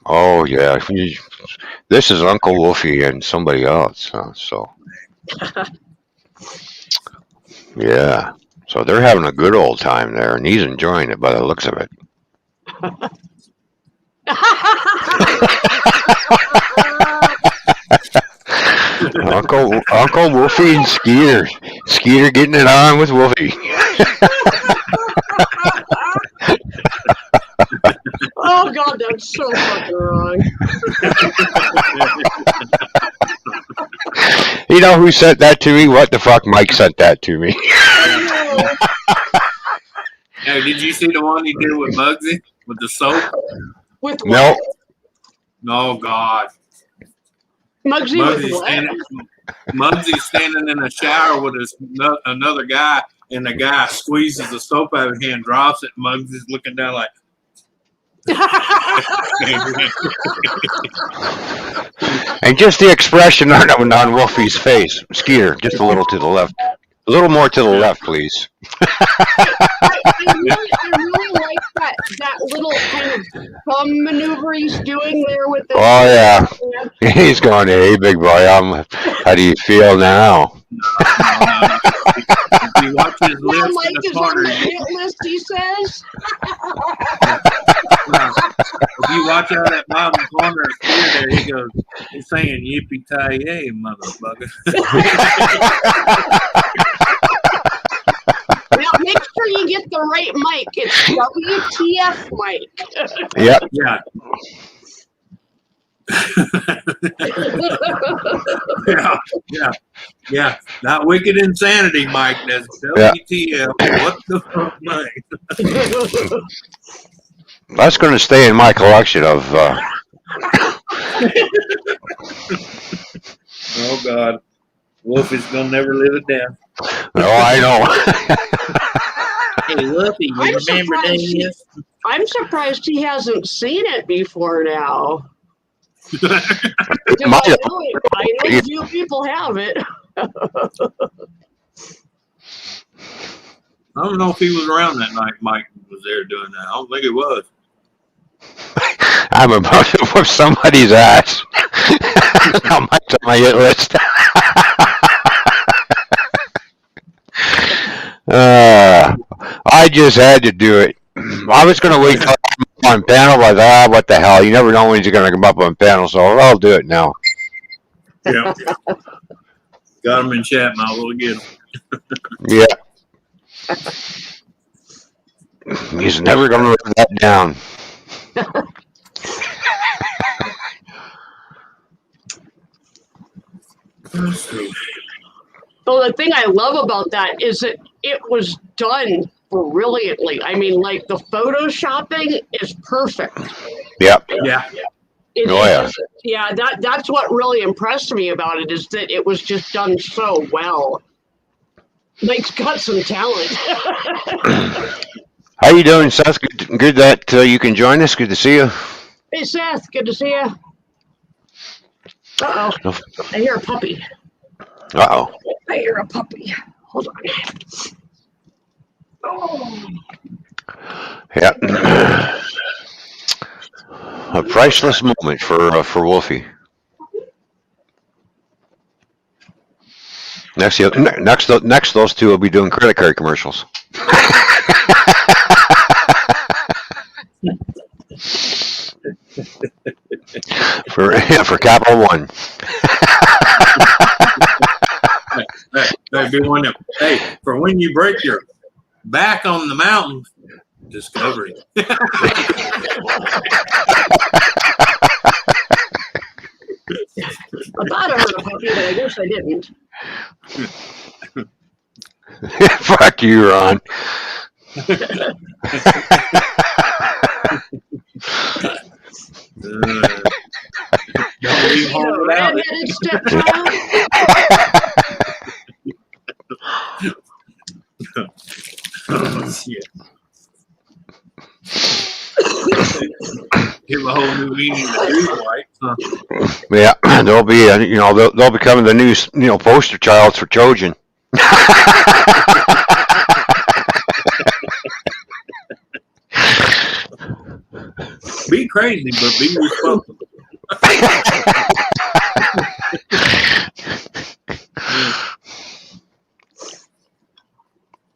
oh yeah, this is Uncle Wolfie and somebody else. So yeah, so they're having a good old time there, and he's enjoying it by the looks of it. Uncle Wolfie and Skeeter getting it on with Wolfie. Oh God, that's so fucking wrong. You know who sent that to me? What the fuck? Mike sent that to me. Hey, did you see the one he did with Muggsy with the soap? With No. what? No, God. Muggsy with Muggsy's what? standing in a shower with another guy, and the guy squeezes the soap out of his hand, drops it, and Muggsy's looking down like. And just the expression on Wolfie's face. Skeeter, just a little to the left. A little more to the left, please. I really like that little kind of thumb maneuver he's doing there with the. Oh, yeah. He's going, hey, big boy, how do you feel now? No. If you watch his Now lips Mike in the is on corner, the hit list, he says. if you watch out that bottom corner of Skeeter there, he goes, he's saying yippee-ki-yay, motherfucker. Now make sure you get the right mic. It's WTF Mike. Yep. Yeah. Not wicked insanity, Mike. That's WTF. What the fuck, Mike? That's going to stay in my collection of. Oh, God. Wolf is going to never live it down. Oh, I know. Hey, Wolfie, you remember this? I'm surprised he hasn't seen it before now. My- I know a few people have it. I don't know if he was around that night Mike was there doing that. I don't think he was. I'm about to whip somebody's ass. How much on my hit list? I just had to do it. I was going to wait till I'm on panel, but what the hell? You never know when he's going to come up on panel, so I'll do it now. Yeah. Got him in chat, now we'll get him. Yeah. He's never going to live that down. So the thing I love about that is that it was done brilliantly. I mean, like the photoshopping is perfect. Yep. Yeah. Yeah, that's what really impressed me about it is that it was just done so well. Mike's got some talent. How you doing, Seth? Good that you can join us. Good to see you. Hey, Seth, good to see you. Uh-oh, I hear a puppy. Uh-oh. I hear a puppy. Hold on. Oh. Yeah. A priceless moment for Wolfie. Next, those two will be doing credit card commercials. for Capital One. Hey, be one of them. Hey, for when you break your back on the mountain, Discovery. I thought I heard a puppy, but I guess I didn't. Fuck you, Ron. Don't leave home without it. Redheaded stepchild. Oh, shit. Give a whole new meaning to these whites, huh? Yeah, they'll be they'll become the new poster childs for Trojan. Be crazy, but be responsible.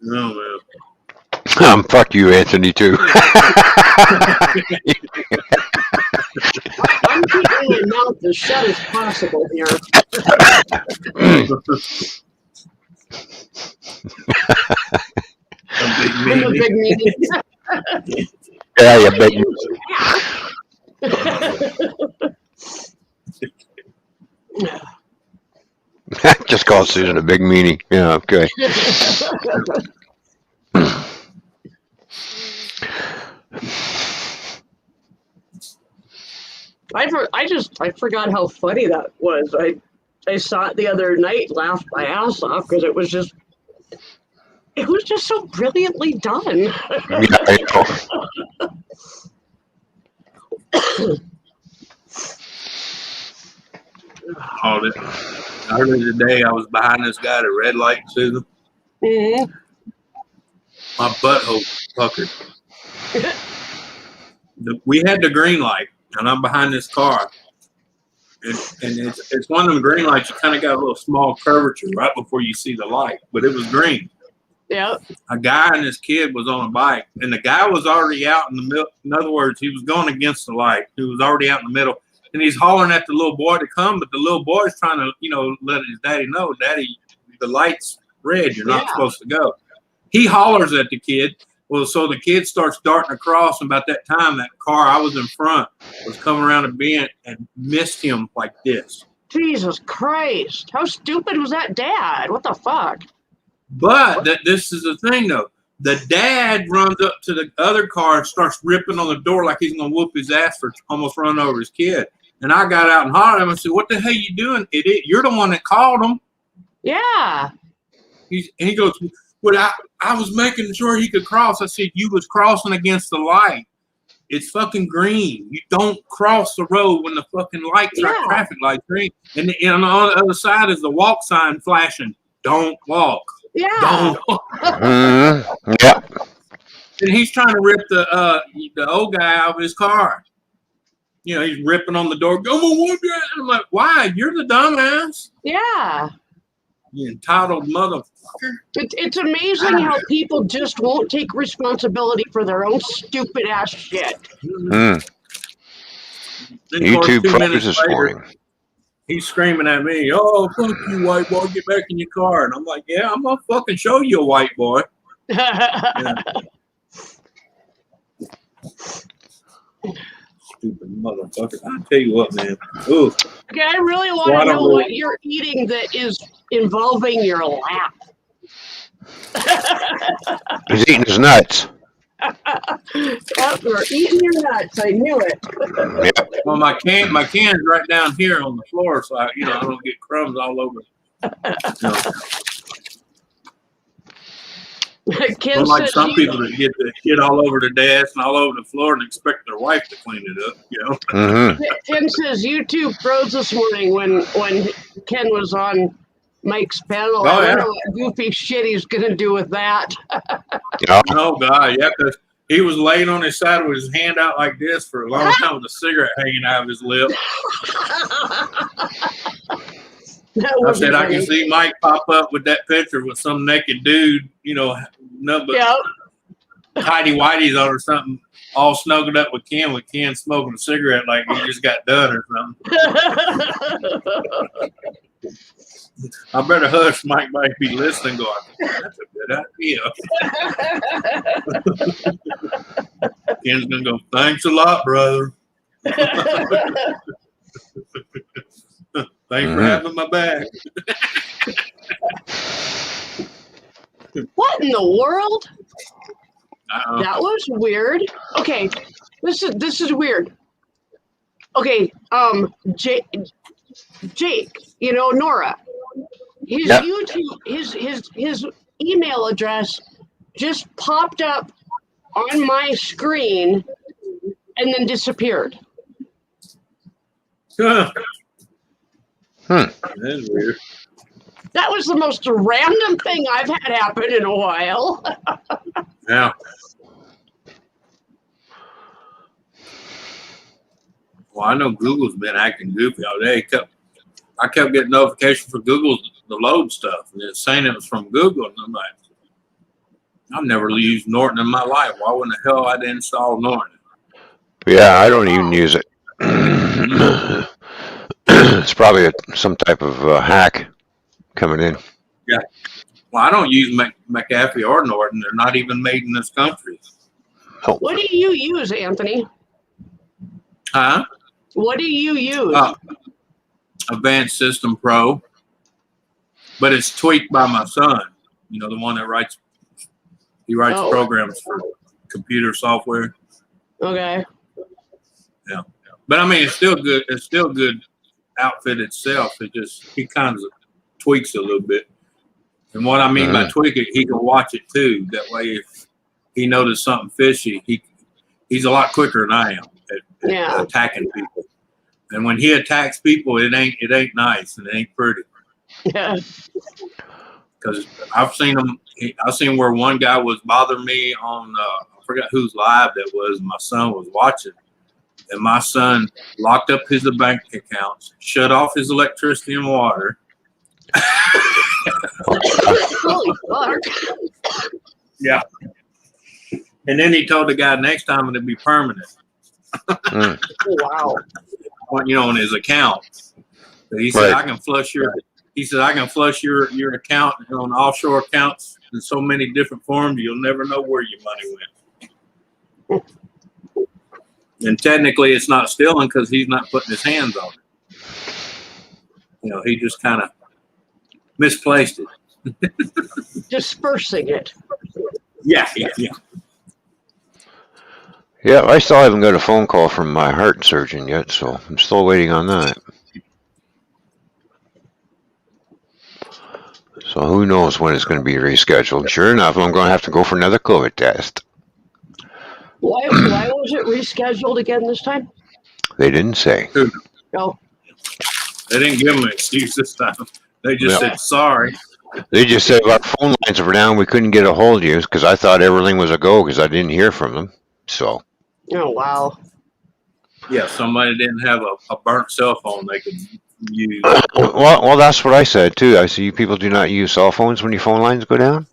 No, man. Fuck you, Anthony, too. I'm keeping my mouth as shut as possible here. I'm a big meaning. Yeah, you big. Just call Susan a big meanie. Yeah, okay. I forgot how funny that was. I saw it the other night, laughed my ass off because it was just so brilliantly done. Yeah, I know. Earlier today, I was behind this guy at a red light, Susan. Mhm. My butthole puckered. We had the green light, and I'm behind this car. And it's one of them green lights. You kind of got a little small curvature right before you see the light, but it was green. Yeah. A guy and his kid was on a bike, and the guy was already out in the middle. In other words, he was going against the light. He was already out in the middle, and he's hollering at the little boy to come, but the little boy's trying to, let his daddy know, Daddy, the light's red. You're not supposed to go. He hollers at the kid. Well, so the kid starts darting across, and about that time, that car I was in front was coming around a bend and missed him like this. Jesus Christ. How stupid was that dad? What the fuck? But this is the thing, though. The dad runs up to the other car and starts ripping on the door like he's going to whoop his ass for almost running over his kid. And I got out and hollered at him and said, "What the hell you doing, idiot? You're the one that called him." Yeah. He goes, "Well, I was making sure he could cross." I said, "You was crossing against the light. It's fucking green. You don't cross the road when the fucking traffic light's green. And on the other side is the walk sign flashing. Don't walk." Yeah. Don't walk. Yeah. And he's trying to rip the old guy out of his car. He's ripping on the door. Go on, one guy. I'm like, why? You're the dumbass. Yeah. You entitled motherfucker. It's amazing how people just won't take responsibility for their own stupid ass shit. YouTube photos this morning. He's screaming at me, "Oh, fuck you, white boy, get back in your car." And I'm like, yeah, I'm going to fucking show you a white boy. Yeah. Stupid motherfucker. I'll tell you what, man. Ooh. Okay, I really want to know what you're eating that is involving your lap. He's eating his nuts. Yep, you're eating your nuts. I knew it. Yep. Well, my can's right down here on the floor, so I don't get crumbs all over. Ken Unlike says some people that get the shit all over the desk and all over the floor and expect their wife to clean it up. Mm-hmm. Ken says YouTube froze this morning when Ken was on Mike's panel. I don't know what goofy shit he's gonna do with that. Oh God, yeah, because he was laying on his side with his hand out like this for a long time with a cigarette hanging out of his lip. I said, I can see Mike pop up with that picture with some naked dude, nothing but tidy whities on or something, all snuggled up with Ken smoking a cigarette like he just got done or something. I better hush. Mike might be listening going, that's a good idea. Ken's going to go, "Thanks a lot, brother. Thanks for having my back." What in the world? That was weird. Okay, this is weird. Okay, Jake, Nora. His YouTube, his email address just popped up on my screen and then disappeared. That is weird. That was the most random thing I've had happen in a while. Yeah. Well, I know Google's been acting goofy all day. I kept getting notifications for Google to load stuff, and it's saying it was from Google, and I'm like, I've never used Norton in my life. Why wouldn't the hell I'd install Norton? Yeah, I don't even use it. It's probably some type of hack coming in. Yeah. Well, I don't use McAfee or Norton. They're not even made in this country. Oh. What do you use, Anthony? Huh? What do you use? Advanced System Pro. but it's tweaked by my son. You know, the one that writes programs for computer software. Okay. Yeah, but I mean, it's still good. It's still good outfit itself. It just he kind of tweaks a little bit. And what I mean by tweak it, he can watch it too. That way, if he noticed something fishy, he's a lot quicker than I am at attacking people. And when he attacks people, it ain't nice and it ain't pretty. Yeah. Because I've seen where one guy was bothering me on I forgot whose live that was. My son was watching, and my son locked up his bank accounts, shut off his electricity and water. Holy fuck. Yeah. And then he told the guy next time it'd be permanent. Wow. You know, on his account. But he said, I can flush your account on offshore accounts in so many different forms, you'll never know where your money went. And technically, it's not stealing because he's not putting his hands on it. You know, he just kind of misplaced it. Dispersing it. Yeah. Yeah, I still haven't got a phone call from my heart surgeon yet, so I'm still waiting on that. So who knows when it's going to be rescheduled. Sure enough, I'm going to have to go for another COVID test. Why was it rescheduled again this time? They didn't say. No. They didn't give him an excuse this time. They just said, sorry. They just said our phone lines were down. We couldn't get a hold of you because I thought everything was a go because I didn't hear from them. So. Oh, wow. Yeah, somebody didn't have a burnt cell phone they could use. Well, that's what I said, too. I see you people do not use cell phones when your phone lines go down?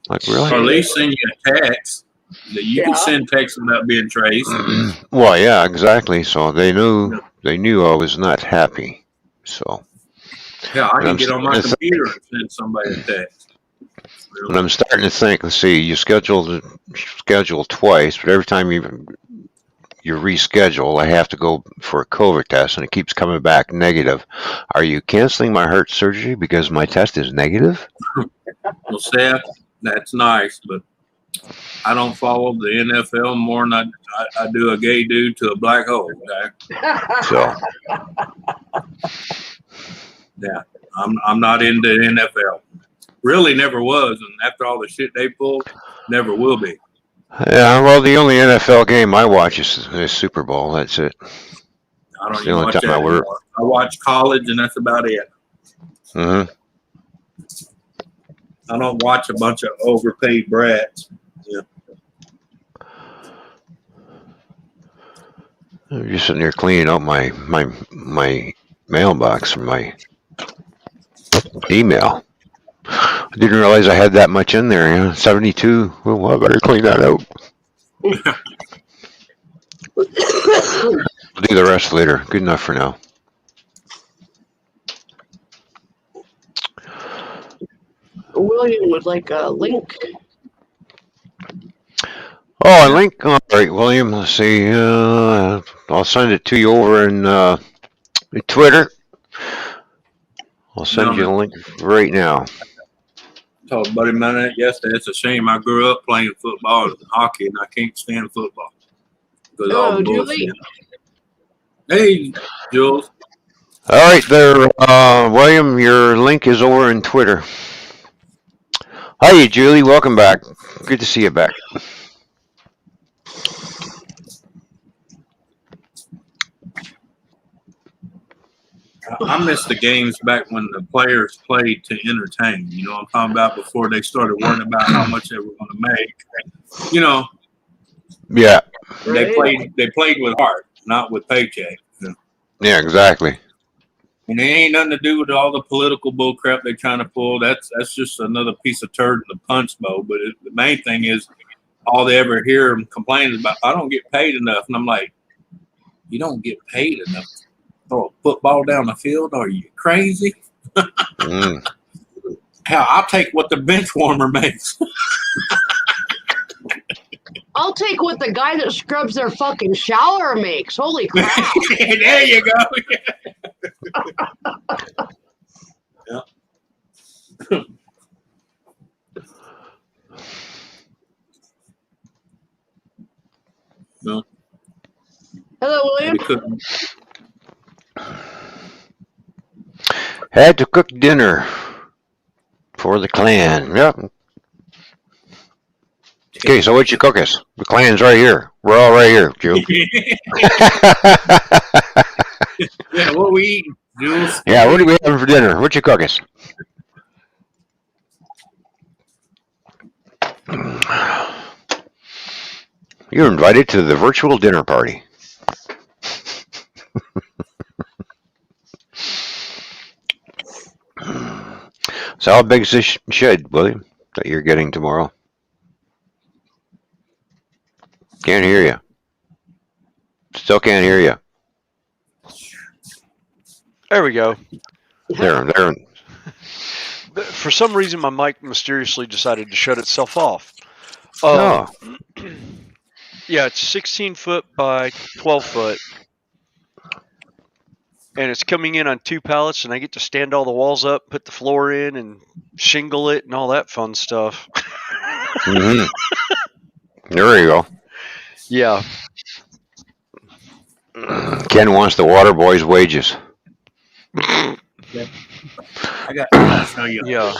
Like, really? Or at least send you a text. You can send texts without being traced. Well, yeah, exactly. So they knew I was not happy. So. Yeah, I can get on my computer and send somebody a text. And I'm starting to think, let's see, you schedule twice, but every time you reschedule, I have to go for a COVID test, and it keeps coming back negative. Are you canceling my heart surgery because my test is negative? Well, Seth, that's nice, but I don't follow the NFL more than I do a gay dude to a black hole. Okay? So. Yeah, I'm not into the NFL. Really never was, and after all the shit they pulled, never will be. Yeah, well, the only NFL game I watch is Super Bowl. That's it. I don't even watch that anymore. I watch college, and that's about it. Mm-hmm. I don't watch a bunch of overpaid brats. Yeah. I'm just sitting there cleaning out my mailbox from my email. I didn't realize I had that much in there. 72. Well, I better clean that out. I'll do the rest later. Good enough for now. William would like a link. Oh, a link? All right, William. Let's see. I'll send it to you over in Twitter. I'll send you the link right now. I told a buddy of mine yesterday, it's a shame I grew up playing football and hockey, and I can't stand football. Oh, Julie. Hey, Jules. All right, there, William. Your link is over in Twitter. Hi, Julie. Welcome back. Good to see you back. I miss the games back when the players played to entertain. You know what I'm talking about, before they started worrying about how much they were going to make. You know. Yeah. They played with heart, not with paycheck. You know? Yeah, exactly. And it ain't nothing to do with all the political bullcrap they're trying to pull. That's just another piece of turd in the punch bowl. But the main thing is, all they ever hear them complain about, I don't get paid enough. And I'm like, you don't get paid enough? Throw a football down the field? Are you crazy? Hell, I'll take what the bench warmer makes. I'll take what the guy that scrubs their fucking shower makes. Holy crap. There you go. Yeah. couldn't. Had to cook dinner for the clan. Yep. Okay, so what you cook us? The clan's right here. We're all right here, Jules. Yeah, what we eating, Jules? Yeah, what are we having for dinner? What you cook us? You're invited to the virtual dinner party. So how big is this shed, William, that you're getting tomorrow? Can't hear you. Still can't hear you. There we go. There. For some reason, my mic mysteriously decided to shut itself off. Oh. Yeah, it's 16 foot by 12 foot. And it's coming in on 2 pallets, and I get to stand all the walls up, put the floor in, and shingle it, and all that fun stuff. Mm-hmm. There you go. Yeah. Ken wants the water boy's wages. I gotta show you. Yeah.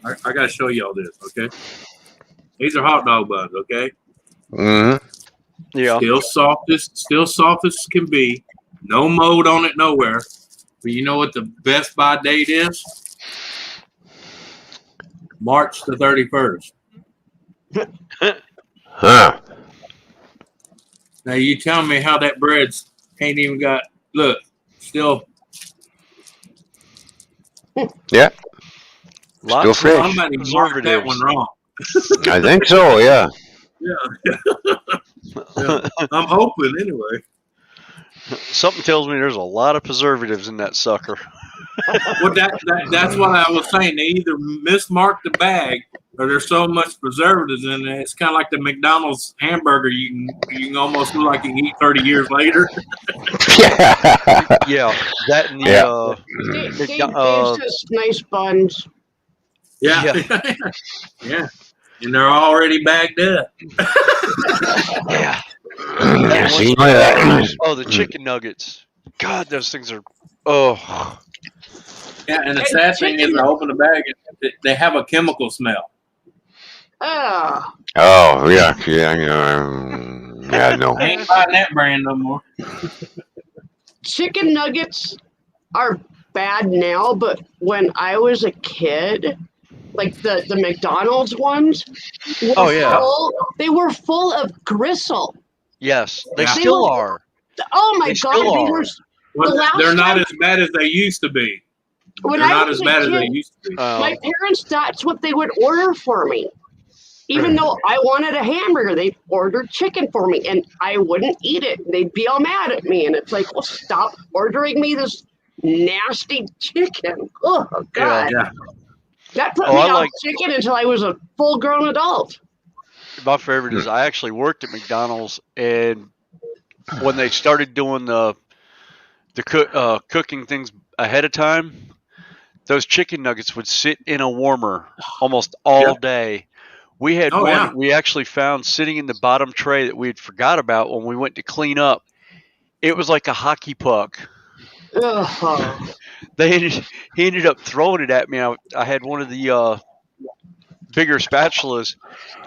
I gotta show y'all this, okay? These are hot dog buns, okay? Mm-hmm. Yeah. Still soft as can be. No mold on it nowhere. But you know what the best by date is? March the 31st. Huh. Now you tell me how that bread's ain't even got, look, still. Yeah. Lots of fresh. Somebody marked that one wrong. I think so, yeah. Yeah. I'm hoping anyway. Something tells me there's a lot of preservatives in that sucker. Well, that's what I was saying. They either mismarked the bag or there's so much preservatives in it. It's kind of like the McDonald's hamburger. You can almost feel like you can eat 30 years later. Yeah, that and the They just nice buns. Yeah. Yeah. And they're already bagged up. yeah. The chicken nuggets. God, those things are. Oh. Yeah, and the sad thing is, I open the bag and they have a chemical smell. Oh. Oh, yeah. No. I ain't buying that brand no more. Chicken nuggets are bad now, but when I was a kid, like the McDonald's ones, they were full of gristle. Yes, they Yeah. still are. Oh my They God! still They are. were. They're not as bad as they used to be. When They're I not was as a bad as kid, they used to be. my parents, that's what they would order for me. Even though I wanted a hamburger, they'd order chicken for me, and I wouldn't eat it. They'd be all mad at me, and it's like, well, stop ordering me this nasty chicken. Oh, God. Yeah. That put me off chicken until I was a full-grown adult. My favorite is I actually worked at McDonald's, and when they started doing the cooking things ahead of time, those chicken nuggets would sit in a warmer almost all day. We had one we actually found sitting in the bottom tray that we had forgot about when we went to clean up. It was like a hockey puck. He ended up throwing it at me. I had one of the bigger spatulas,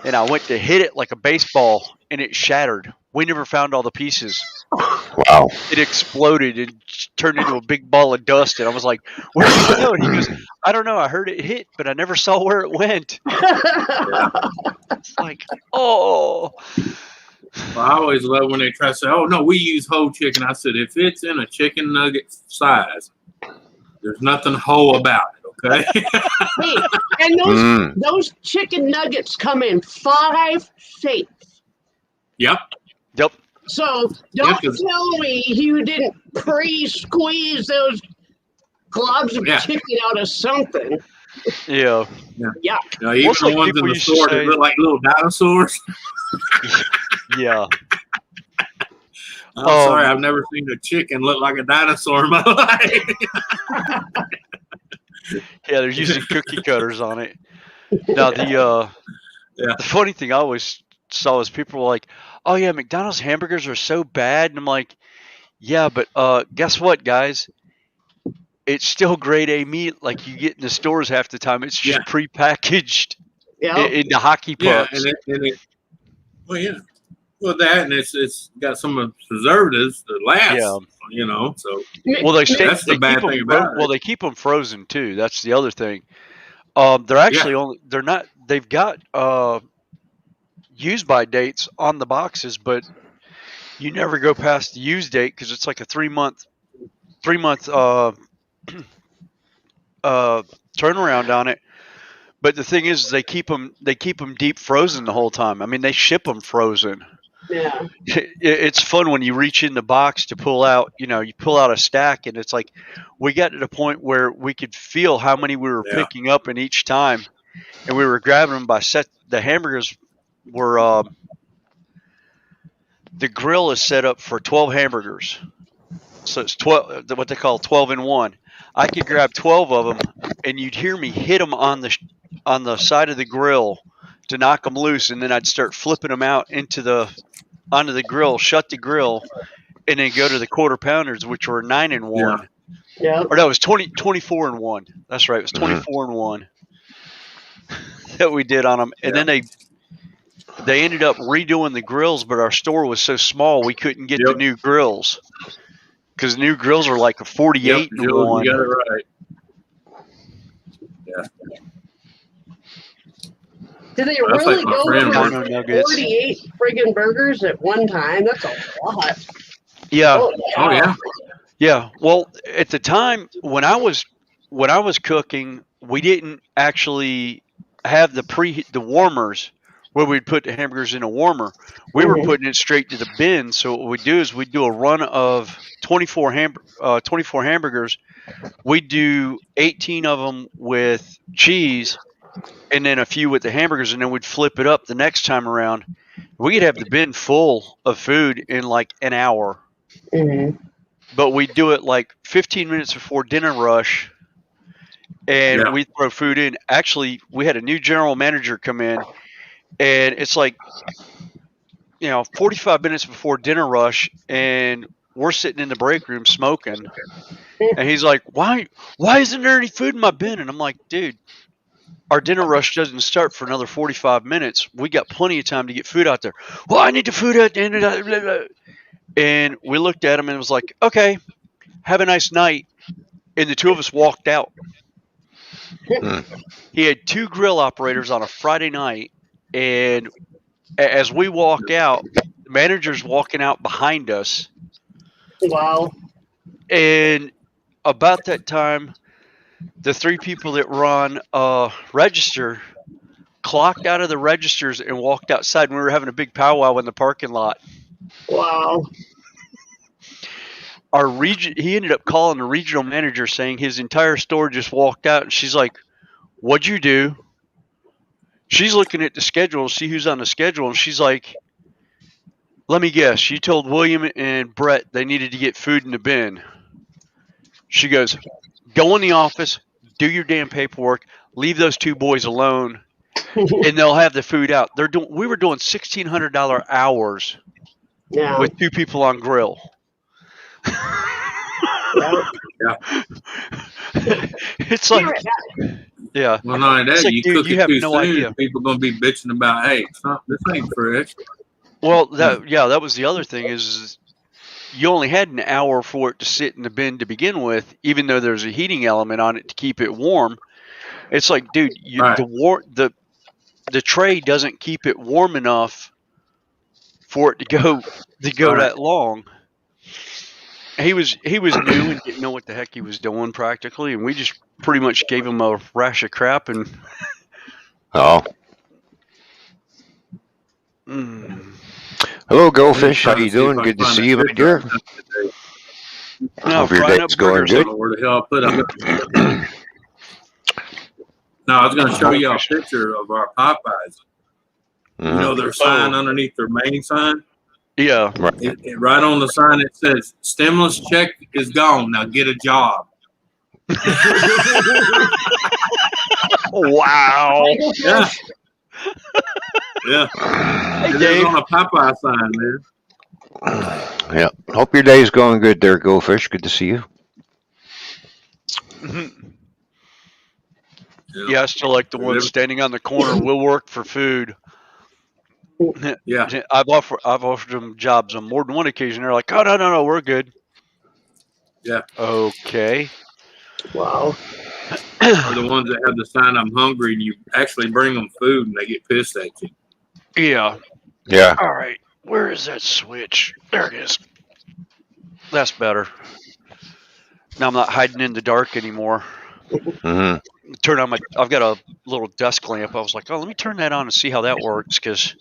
and I went to hit it like a baseball, and it shattered. We never found all the pieces. Wow. It exploded and turned into a big ball of dust, and I was like, where did it go? And he goes, I don't know. I heard it hit, but I never saw where it went. It's like, oh. Well, I always love when they try to say, oh, no, we use whole chicken. I said, if it's in a chicken nugget size, there's nothing whole about it, okay? Hey, and those chicken nuggets come in 5 shapes. Yep. So don't tell me you didn't pre-squeeze those globs of chicken out of something. Yeah. Yeah. Even the ones in the store that look like little dinosaurs. Yeah. I'm sorry, I've never seen a chicken look like a dinosaur in my life. Yeah, they're using cookie cutters on it. Now, the funny thing I always saw is people were like, oh, yeah, McDonald's hamburgers are so bad. And I'm like, Yeah, but guess what, guys? It's still grade A meat like you get in the stores half the time. It's just prepackaged Yeah. into hockey Yeah, pucks. Well, yeah. Well, that and it's got some of the preservatives that last. Yeah. You know, so Well, that's the bad thing about it. Well, they keep them frozen too. That's the other thing. They're actually they're not. They've got use by dates on the boxes, but you never go past the use date because it's like a 3 month turnaround on it. But the thing is, they keep them deep frozen the whole time. I mean, they ship them frozen. Yeah. It's fun when you reach in the box to pull out. You pull out a stack, and it's like we got to the point where we could feel how many we were picking up in each time, and we were grabbing them by set. The hamburgers were the grill is set up for 12 hamburgers, so it's 12. What they call 12 in one. I could grab 12 of them, and you'd hear me hit them on the side of the grill to knock them loose, and then I'd start flipping them out onto the grill, shut the grill, and then go to the quarter pounders, which were 9 in 1. Yeah. Or no, it was 24 in 1. That's right. It was 24 in 1 that we did on them. And then they ended up redoing the grills, but our store was so small we couldn't get the new grills. Because new grills are like a 48 in 1. You got it right. Yeah. Do they really go for nuggets. 48 friggin' burgers at one time? That's a lot. Yeah. Oh, yeah. Yeah. Well, at the time when I was cooking, we didn't actually have the warmers where we'd put the hamburgers in a warmer. We were putting it straight to the bin. So what we'd do is we'd do a run of 24 hamburgers. We'd do 18 of them with cheese and then a few with the hamburgers, and then we'd flip it up the next time around. We'd have the bin full of food in like an hour. Mm-hmm. But we'd do it like 15 minutes before dinner rush, and we'd throw food in. Actually, we had a new general manager come in, and it's like, 45 minutes before dinner rush, and we're sitting in the break room smoking. And he's like, why isn't there any food in my bin? And I'm like, dude, our dinner rush doesn't start for another 45 minutes. We got plenty of time to get food out there. Well, I need the food at the end of that. And we looked at him and was like, okay, have a nice night. And the two of us walked out. He had 2 grill operators on a Friday night. And as we walk out, the manager's walking out behind us. Wow. And about that time, the 3 people that were on register clocked out of the registers and walked outside, and we were having a big powwow in the parking lot. Wow. He ended up calling the regional manager saying his entire store just walked out, and she's like, what'd you do? She's looking at the schedule to see who's on the schedule, and she's like, let me guess, you told William and Brett they needed to get food in the bin. She goes, go in the office, do your damn paperwork, leave those 2 boys alone, and they'll have the food out. We were doing $1,600 hours with 2 people on grill. It's like, yeah. Well, not only that, like, you dude, cook you it have too no soon, idea. people gonna be bitching about, hey, this ain't fresh. Well, that was the other thing is you only had an hour for it to sit in the bin to begin with, even though there's a heating element on it to keep it warm. It's like, dude, the tray doesn't keep it warm enough for it to go that long. He was new and didn't know what the heck he was doing practically, and we just pretty much gave him a rash of crap and. Oh. Hello, GoFish. How you doing? Good to see you, my dear. Hope your day's going good. Where the hell I put it? No, I was going to show you a picture of our Popeyes. You know their sign underneath their main sign? Yeah. Right on the sign it says, stimulus check is gone. Now get a job. Wow. Yeah. Yeah. Hey, It is on a Popeye sign, man. Yeah. Hope your day's going good there, Go Fish. Good to see you. Yeah, I still like the one standing on the corner. We'll work for food. Yeah. I've offered them jobs on more than one occasion. They're like, oh no, we're good. Yeah. Okay. Wow. Or the ones that have the sign "I'm hungry" and you actually bring them food and they get pissed at you. Yeah. Yeah. All right. Where is that switch? There it is. That's better. Now I'm not hiding in the dark anymore. Mm-hmm. Turn on I've got a little desk lamp. I was like, oh, let me turn that on and see how that works, because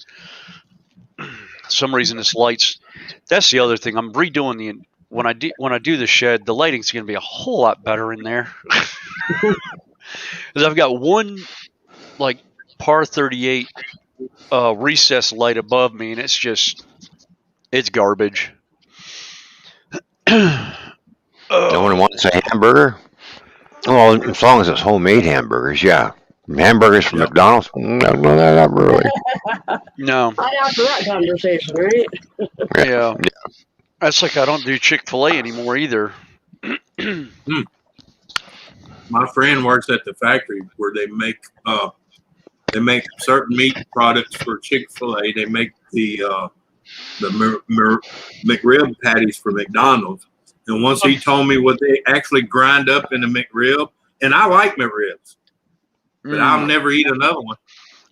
some reason this lights. That's the other thing. I'm redoing when I do the shed, the lighting's going to be a whole lot better in there. Because I've got one like par 38 recess light above me, and it's garbage. No one wants a hamburger? Well, as long as it's homemade hamburgers, yeah. Hamburgers from McDonald's? No, not really. No. Not after that conversation, right? Yeah. That's like I don't do Chick-fil-A anymore either. My friend works at the factory where they make certain meat products for Chick-fil-A. They make the McRib patties for McDonald's. And once he told me what they actually grind up in the McRib, and I like McRibs, but I'll never eat another one.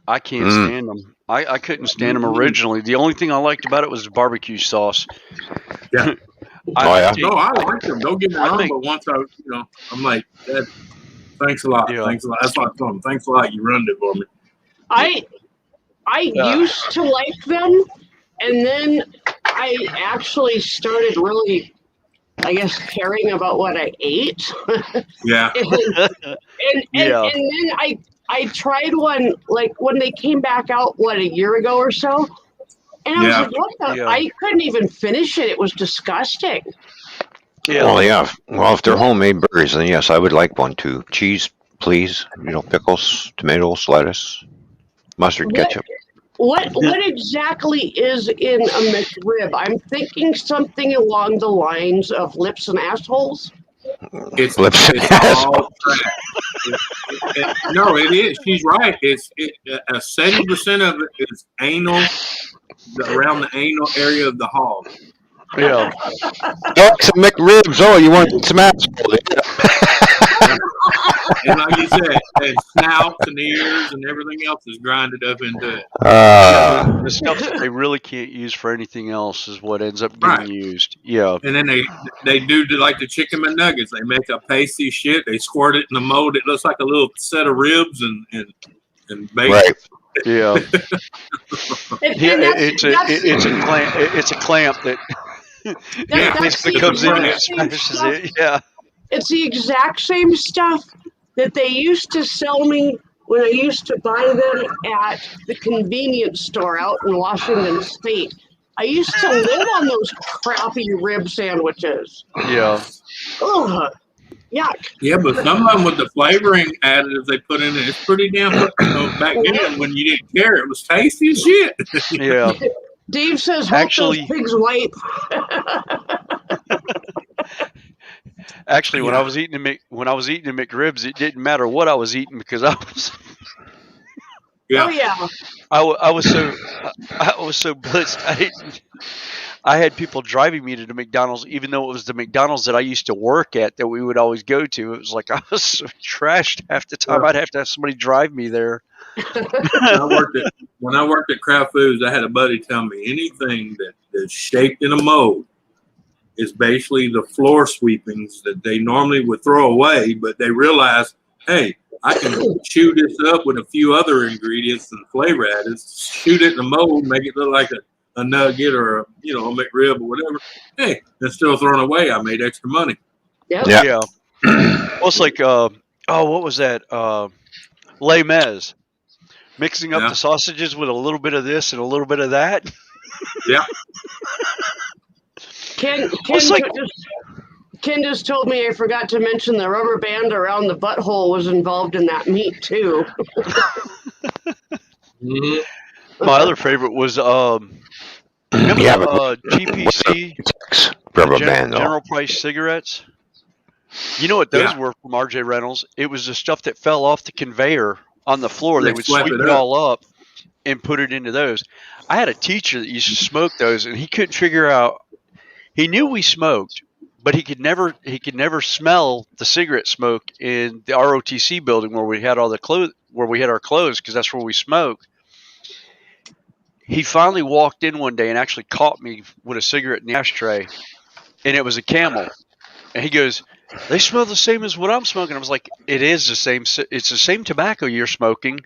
I can't stand them. I couldn't stand them originally. The only thing I liked about it was the barbecue sauce. Yeah. I like them. Don't get me wrong, but once I'm like, thanks a lot. Yeah. Thanks a lot. That's what I told him. Thanks a lot. You ruined it for me. I used to like them, and then I actually started really, I guess, caring about what I ate. Yeah. and then I tried one, like when they came back out, a year ago or so, and I was like, what the? Yeah. I couldn't even finish it. It was disgusting. Yeah. Well, yeah. Well, if they're homemade burgers, then yes, I would like one too. Cheese, please. Pickles, tomatoes, lettuce, mustard, ketchup. What exactly is in a McRib? I'm thinking something along the lines of lips and assholes. It's Lips and all no, it is. She's right. It's 70% of it is anal, around the anal area of the hog. Yeah. Oh, some McRibs. Oh, you want some asshole? And like you said, and snouts and ears and everything else is grinded up into it. The stuff that they really can't use for anything else is what ends up getting used. Yeah. And then they do like the chicken McNuggets. They make a pasty shit. They squirt it in the mold. It looks like a little set of ribs and bacon. Right. Yeah. It's a clamp that basically comes in and smashes it. Yeah. It's the exact same stuff that they used to sell me when I used to buy them at the convenience store out in Washington State. I used to live on those crappy rib sandwiches. Yeah. Ugh. Yuck. Yeah, but some of them with the flavoring additives they put in it, it's pretty damn good. Back then, when you didn't care, it was tasty as shit. Yeah. Dave says, hope those pigs wipe. Actually, when I was eating the McRibs, it didn't matter what I was eating because I was. Oh yeah. I was so blessed. I had people driving me to the McDonald's, even though it was the McDonald's that I used to work at that we would always go to. It was like I was so trashed half the time. I'd have to have somebody drive me there. When I worked at Kraft Foods, I had a buddy tell me anything that is shaped in a mold is basically the floor sweepings that they normally would throw away, but they realize, hey, I can chew this up with a few other ingredients and flavor additives, shoot it in the mold, make it look like a nugget or a McRib or whatever. Hey, it's still thrown away. I made extra money. Yep. Yeah. Well, it's like what was that? Les Mis. Mixing up the sausages with a little bit of this and a little bit of that. Yeah. Ken just told me I forgot to mention the rubber band around the butthole was involved in that meat too. Mm-hmm. My other favorite was Remember Yeah, the GPC rubber band though. General Price cigarettes? You know what those were from RJ Reynolds? It was the stuff that fell off the conveyor on the floor. They would sweep it all up and put it into those. I had a teacher that used to smoke those, and he couldn't figure out. He knew we smoked, but he could never smell the cigarette smoke in the ROTC building where we had all the clothes, where we had our clothes, because that's where we smoke. He finally walked in one day and actually caught me with a cigarette in the ashtray, and it was a Camel. And he goes, "They smell the same as what I'm smoking." I was like, "It is the same. It's the same tobacco you're smoking,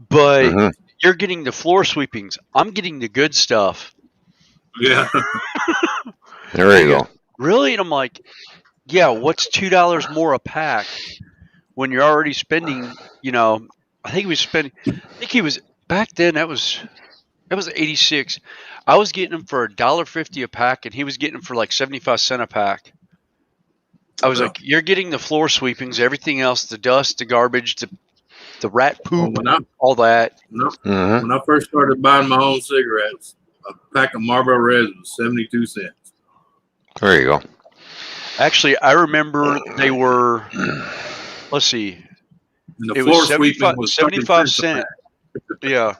but you're getting the floor sweepings. I'm getting the good stuff." Yeah. There you go. Really? And I'm like, "Yeah, what's $2 more a pack when you're already spending, I think he was back then, that was 86. I was getting them for $1.50 a pack, and he was getting them for like 75 cents a pack. I was like, you're getting the floor sweepings, everything else, the dust, the garbage, the rat poop, all that." When I first started buying my own cigarettes, a pack of Marlboro Reds was 72 cents. There you go. Actually, I remember they were, let's see, it was 75 cents. Yeah,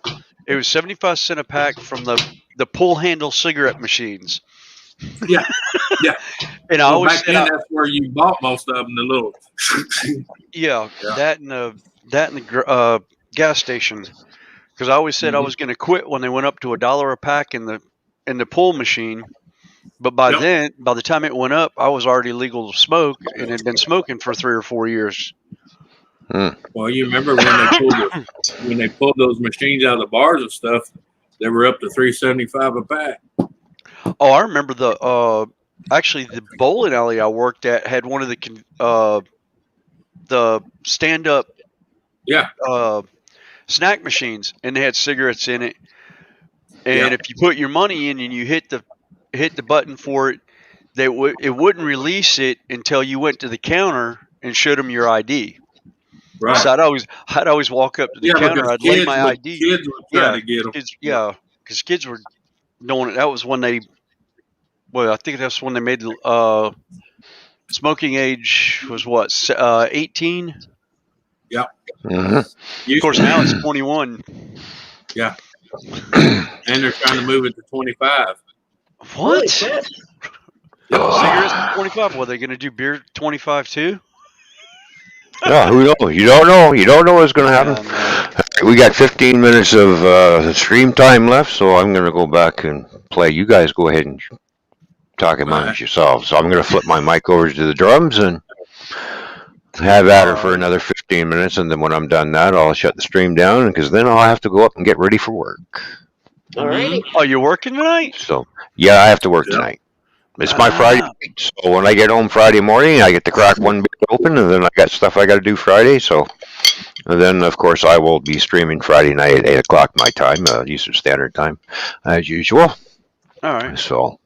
it was 75 cents a pack from the pull handle cigarette machines. Yeah, yeah. And I always said that's where you bought most of them. The little. That and the gas station. Because I always said I was going to quit when they went up to $1 a pack in the pull machine. But by the time it went up, I was already legal to smoke and had been smoking for 3 or 4 years. Well, you remember when they pulled those machines out of the bars and stuff, they were up to $3.75 a pack. Oh, I remember the bowling alley I worked at had one of the stand up snack machines, and they had cigarettes in it. And if you put your money in and you hit the button for it, it wouldn't release it until you went to the counter and showed them your ID. Right. So I'd always walk up to the counter. I'd lay my ID. Kids would try to get them. Because kids were doing it. That was when I think that's when they made smoking age was 18. Yeah. Of course, now it's 21. Yeah. And they're trying to move it to 25. What? Cigarettes to 25. What, are they going to do beer 25 too? Yeah, who knows? You don't know. You don't know what's going to happen. We got 15 minutes of stream time left, so I'm going to go back and play. You guys go ahead and talk amongst yourselves. So I'm going to flip my mic over to the drums and have at her for another 15 minutes, and then when I'm done that, I'll shut the stream down, because then I'll have to go up and get ready for work. All right. Oh, you're working tonight? So, yeah, I have to work tonight. It's my Friday night, so when I get home Friday morning, I get to crack one bit open, and then I got stuff I got to do Friday. So, and then of course I will be streaming Friday night at 8 o'clock my time, Eastern Standard Time, as usual. All right. So,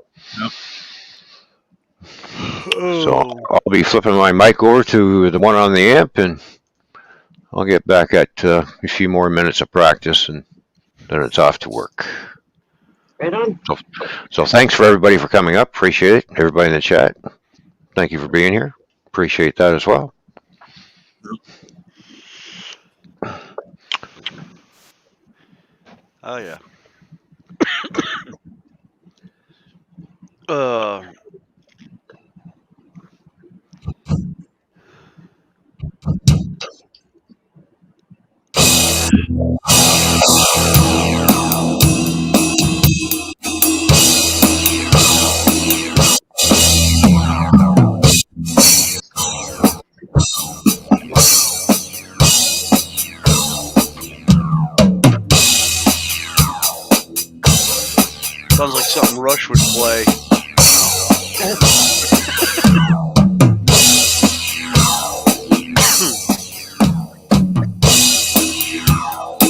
so I'll be flipping my mic over to the one on the amp, and I'll get back at a few more minutes of practice, and then it's off to work. Right on. So thanks for everybody for coming up. Appreciate it. Everybody in the chat, thank you for being here. Appreciate that as well. Oh yeah. Sounds like something Rush would play.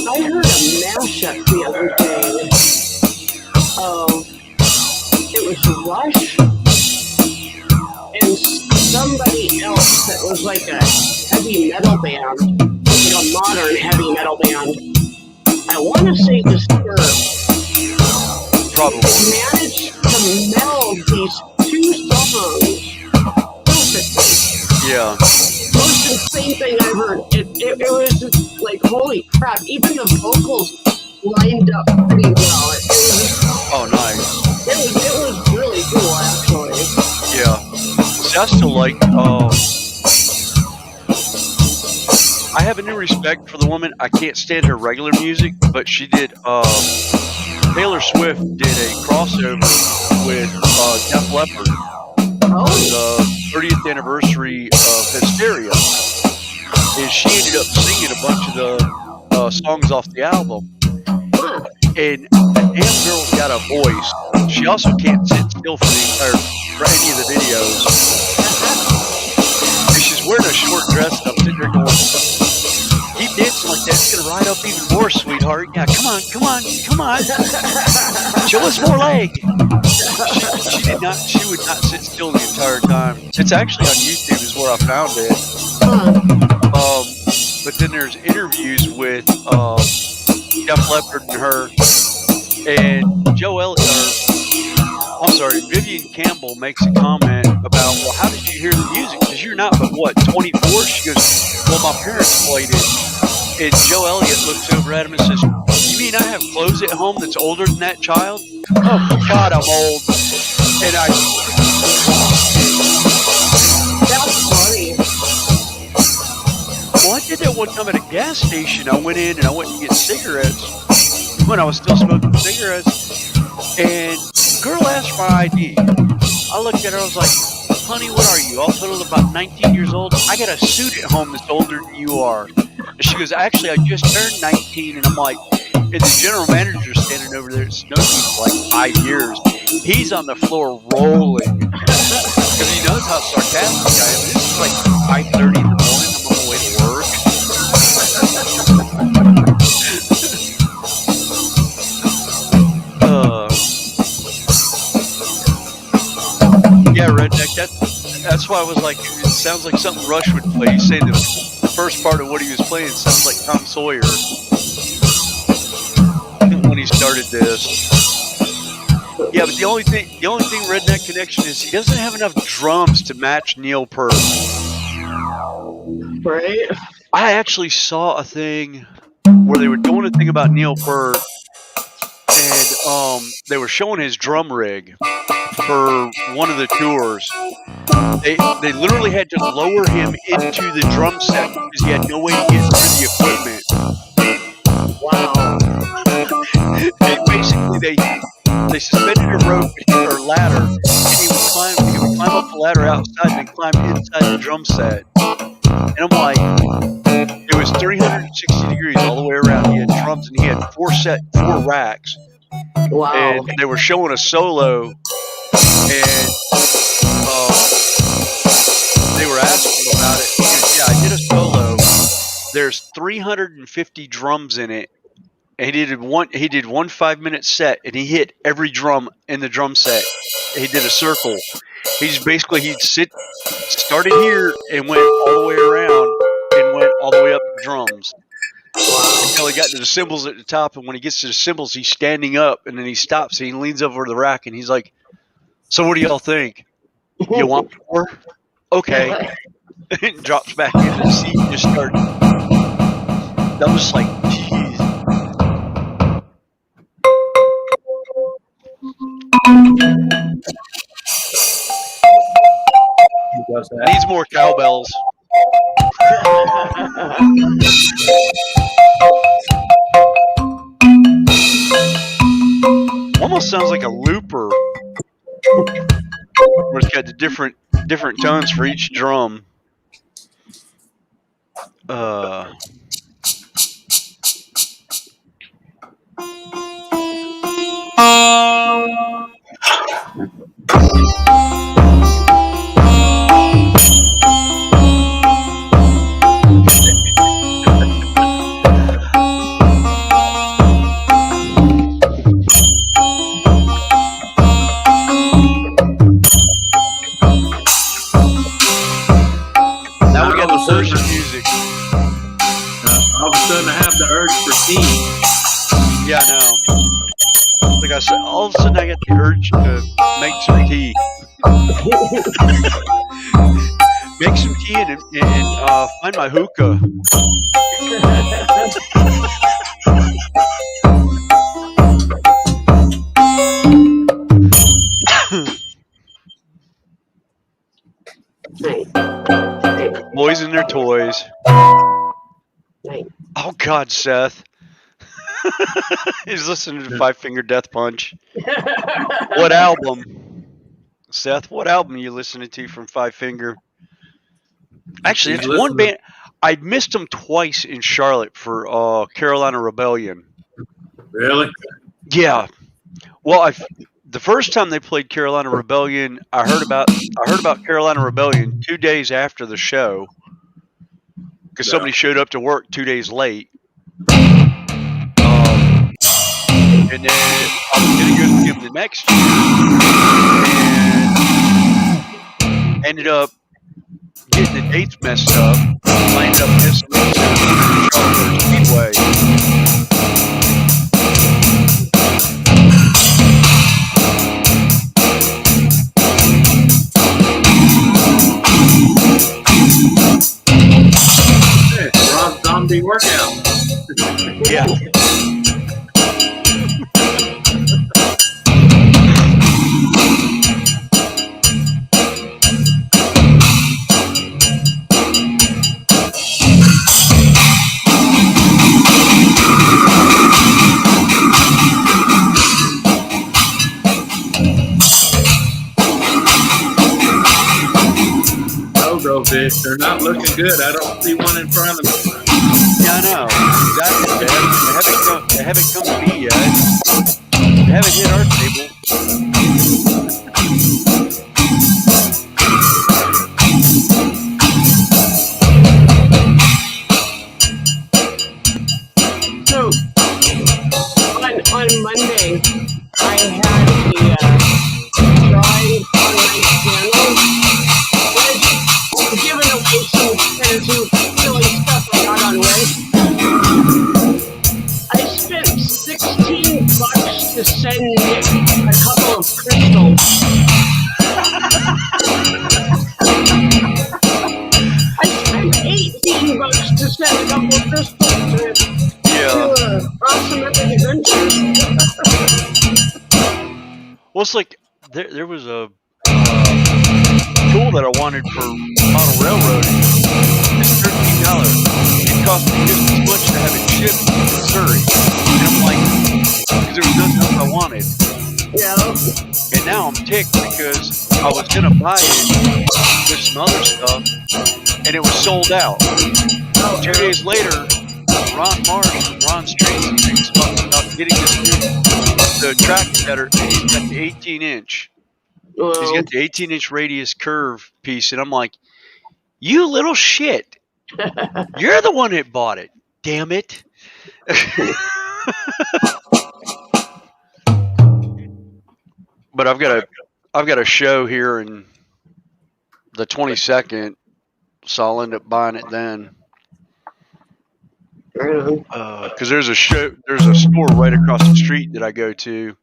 I heard a mashup the other day. It was Rush and somebody else that was like a heavy metal band, like a modern heavy metal band. I want to say Disturbed. Probably. managed to meld these two songs perfectly. Yeah. Most insane thing I've heard. It was just like, holy crap! Even the vocals lined up pretty well. Oh, nice. It was really cool, actually. Yeah. See, I still like. I have a new respect for the woman. I can't stand her regular music, but she did. Taylor Swift did a crossover with Def Leppard Oh, on the 30th anniversary of Hysteria, and she ended up singing a bunch of the songs off the album. huh. And the damn girl's got a voice. She also can't sit still for any of the videos. And she's wearing a short dress, and I'm sitting there going, keep dancing like that, it's gonna ride up even more, sweetheart. Yeah, come on. Show us more leg. She would not sit still the entire time. It's actually on YouTube is where I found it. Huh. But then there's interviews with Def Leppard and her, and Vivian Campbell makes a comment about, well, how did you hear the music? Because you're not but what, 24? She goes, well, my parents played it. And Joe Elliott looks over at him and says, you mean I have clothes at home that's older than that child? Oh, God, I'm old. And That's funny. well, I did that one time at a gas station. I went in and I went to get cigarettes when I was still smoking cigarettes. And the girl asked for my ID. I looked at her, I was like, honey, what are you? All total about 19 years old? I got a suit at home that's older than you are. And she goes, actually, I just turned 19. And I'm like, and the general manager's standing over there. It's known me for like 5 years. He's on the floor rolling. Because he knows how sarcastic I am. This is like 5:30 in the morning. I'm on my way to work. Yeah, Redneck, that's why I was like, it sounds like something Rush would play. He's saying the first part of what he was playing sounds like Tom Sawyer when he started this. Yeah, but the only thing Redneck Connection is he doesn't have enough drums to match Neil Peart. Right? I actually saw a thing where they were doing a thing about Neil Peart, and they were showing his drum rig for one of the tours. They literally had to lower him into the drum set because he had no way to get through the equipment. Wow. Basically, they suspended a rope or ladder, and he would climb up the ladder outside and then climb inside the drum set. And I'm like, it was 360 degrees all the way around. He had drums and he had four racks. Wow. And they were showing a solo, and they were asking him about it. He goes, yeah, I did a solo. There's 350 drums in it. And he did one 5-minute set, and he hit every drum in the drum set. He did a circle. He'd started here and went all the way around and went all the way up the drums. Until he got to the cymbals at the top, and when he gets to the cymbals, he's standing up, and then he stops, and he leans over the rack, and he's like, so what do y'all think? You want more? Okay. And drops back into the seat and just starts. I'm just like, geez. Needs more cowbells. Almost sounds like a looper. Where it's got the different tones for each drum. Now we got the version music. All of a sudden, I have the urge for tea. Yeah, I know. It's like all of a sudden I got the urge to make some tea. Make some tea and find my hookah. Boys and their toys. Oh God, Seth. He's listening to Five Finger Death Punch. What album? Seth, what album are you listening to from Five Finger? Actually, it's one band. I missed them twice in Charlotte for Carolina Rebellion. Really? Yeah. Well, the first time they played Carolina Rebellion, I heard about Carolina Rebellion 2 days after the show because somebody showed up to work 2 days late. And then I was going to go see them the next year and ended up getting the dates messed up. I ended up missing the Charlotte Speedway. Hey, Rob Zombie workout. Yeah. Fish. They're not looking good. I don't see one in front of me. Yeah, I know. Exactly. They haven't come to me yet. They haven't hit our table. So, on Monday, I had a drawing on my channel. Giving away some kind of silly stuff I got on Wish. I spent $16 to send Nick a couple of crystals. I spent $18 to send a couple of crystals to Awesome Epic Adventures. Well, it's like there was a tool that I wanted for model railroading. It's $13. It cost me just as much to have it shipped to Missouri. And I'm like, because there was nothing else I wanted. Yeah. And now I'm ticked because I was going to buy it with some other stuff, and it was sold out. 2 days later, Ron Marsh and Ron Straight thinks about getting this the track cutter, and he's got the 18-inch. He's got the 18-inch radius curve piece, and I'm like, you little shit. You're the one that bought it. Damn it. But I've got a show here in the 22nd, so I'll end up buying it then. Because there's a store right across the street that I go to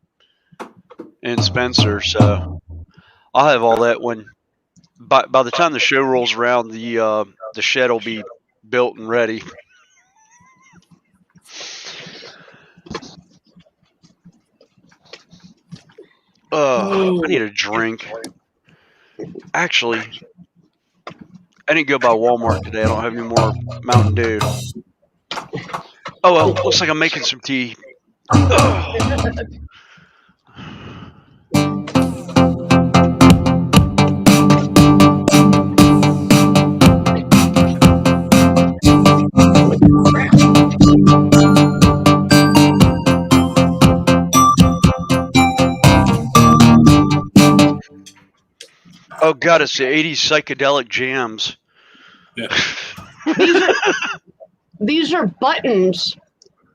in Spencer, so I'll have all that when by the time the show rolls around, the shed will be built and ready. I need a drink. Actually, I didn't go by Walmart today. I don't have any more Mountain Dew. Oh well, looks like I'm making some tea. Oh God, it's the 80s psychedelic jams. Yeah. These are buttons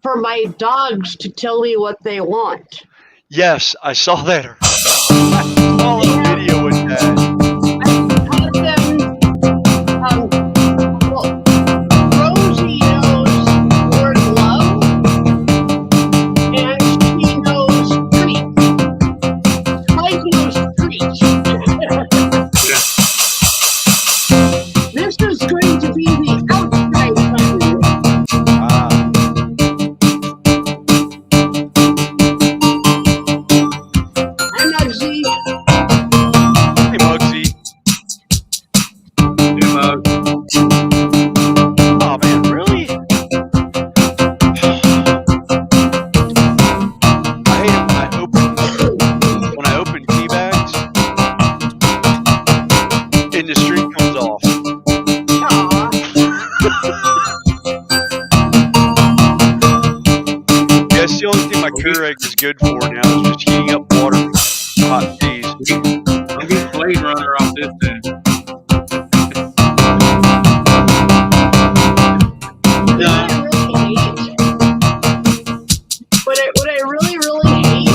for my dogs to tell me what they want. Yes, I saw that. I saw a video with that. I had them, Rosie knows the word love, and she knows treats. Keurig is good for now is just heating up water with hot cheese. I'm getting Blade Runner off this thing. What I really hate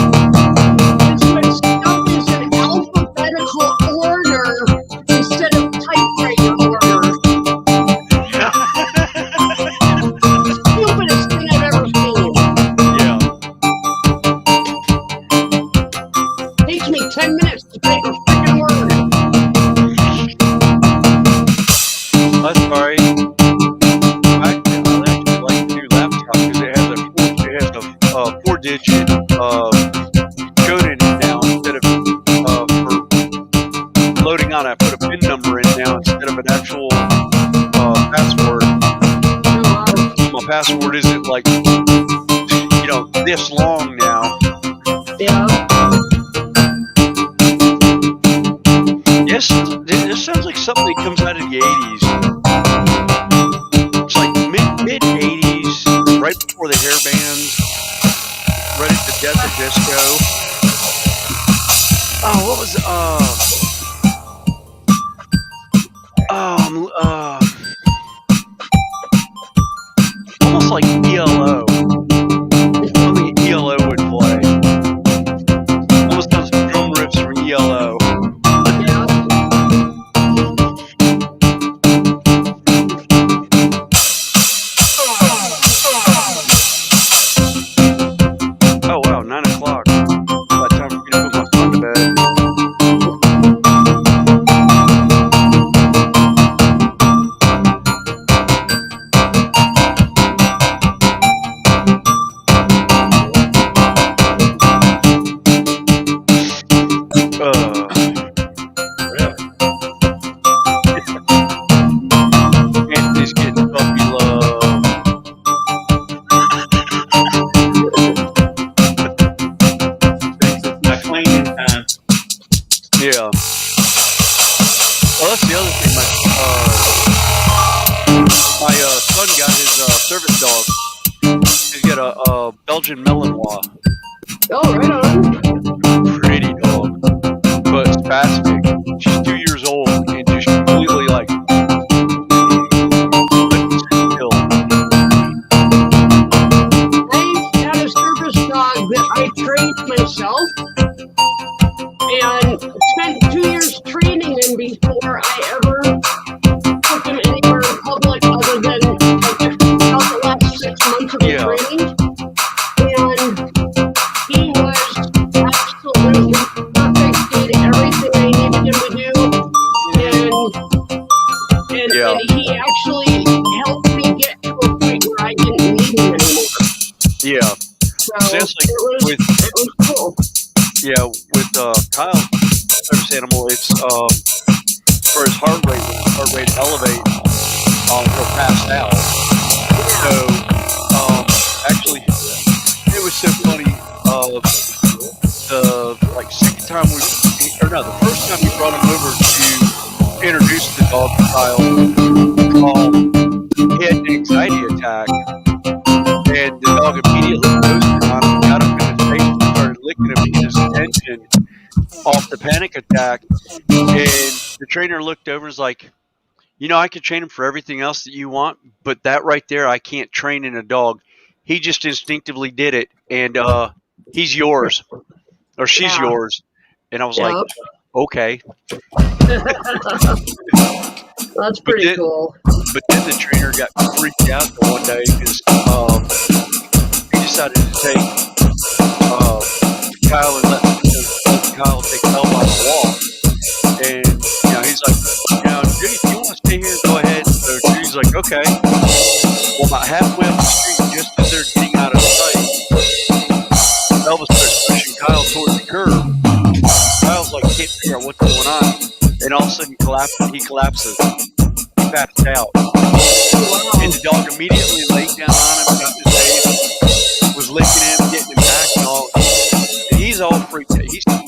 is when stuff is in alphabetical order instead of typewriter order. Stupidest thing I've ever seen. Yeah. Takes me 10 minutes to type a freaking word. That's sorry. I actually like the new laptop because it has a 4-digit code in it now instead of for loading on. I put a PIN number in now instead of an actual password. My password isn't like this long now. Yeah. Yes, this sounds like something that comes out of the 80s. It's like mid 80s, right before the hair bands, right at the death of disco. Oh, what was almost like ELO. Something ELO would play. Almost sounds like drum riffs from ELO. Oh wow, 9 o'clock. By the time for me to put my son to bed. Anthony's getting puppy love. It's my cleaning time. Yeah. Well, that's the other thing. My son got his service dog. He's got a Belgian Malinois. Oh, right on. Pretty dog, but spastic. She's 2 years old and just completely like couldn't sit still. I had a service dog that I trained myself and spent 2 years training him before I ever took him anywhere in public other than like about the last 6 months of the Yeah. training. And he was absolutely perfect, did everything I needed him to do. And Yeah. he actually helped me get to a point where I didn't need him anymore. Yeah. So Sounds like it was cool. with Kyle's service animal, it's for his heart rate. When his heart rate elevate, he'll pass out. So actually, it was so funny. The second time the first time we brought him over to introduce the dog to Kyle, he had an anxiety attack, and the dog immediately posted on him, got up in his face, and started licking him to get his attention off the panic attack. And the trainer looked over and was like, I could train him for everything else that you want, but that right there, I can't train in a dog. He just instinctively did it, and he's yours, or she's yours. And I was like, okay. That's pretty cool. But then the trainer got freaked out the one day because he decided to take Kyle and let Kyle take Elba on a walk. And he's like, Judy, if you want to stay here, go ahead. So Judy's like, okay. Well, about halfway up the street, just as they're getting out of sight, Elba starts pushing Kyle towards the curb. Kyle's like, can't figure out what's going on. And all of a sudden, he collapses. He passed out. And the dog immediately laid down on him, got his face, was licking him, getting him back and all. And he's all freaked out.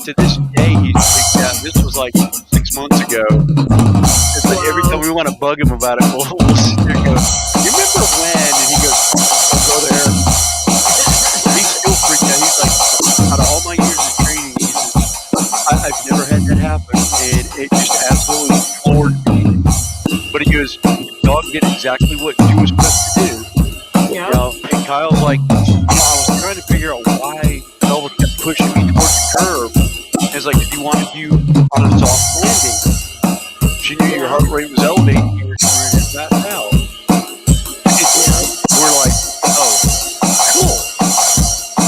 To this day, he's freaked out. This was like 6 months ago. It's like every time we want to bug him about it, we'll sit there and go, you remember when? And he goes, I'll go there. He's still freaked out. He's like, it just absolutely floored me. But he goes, dog did exactly what you was supposed to do. Yeah. You know, and Kyle's like, I was trying to figure out why Velva kept pushing me towards the curb. It's like, she wanted you on a soft landing. She knew your heart rate was elevating. You were just fast out. We're like, oh, cool.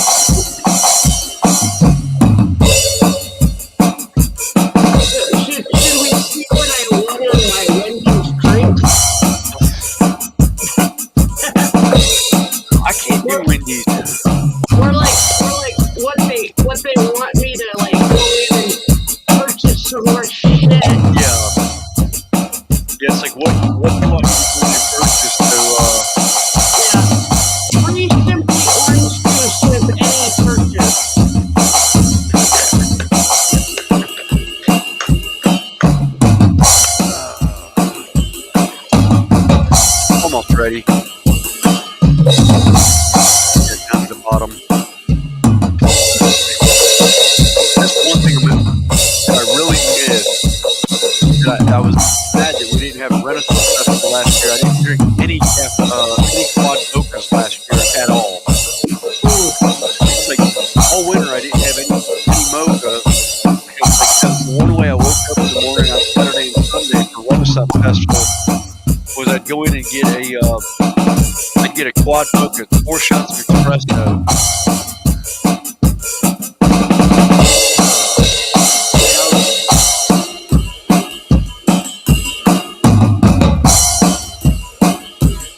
Should we see when I order my Wendy's drink? I can't do Wendy's. We're like what they want me to like go in and purchase some more shit. Yeah. Yeah, it's like what do you want me to do purchase to Yeah. Free Simply orange juice with any purchase. almost ready. Get down to the bottom. That's one thing that I really missed. I was mad that we didn't have a Renaissance Festival last year. I didn't drink any quad mochas last year at all. It's like all winter I didn't have any mocha. Because like the one way I woke up in the morning on Saturday and Sunday for Renaissance Festival was I'd go in and get a quad mocha, 4 shots of espresso.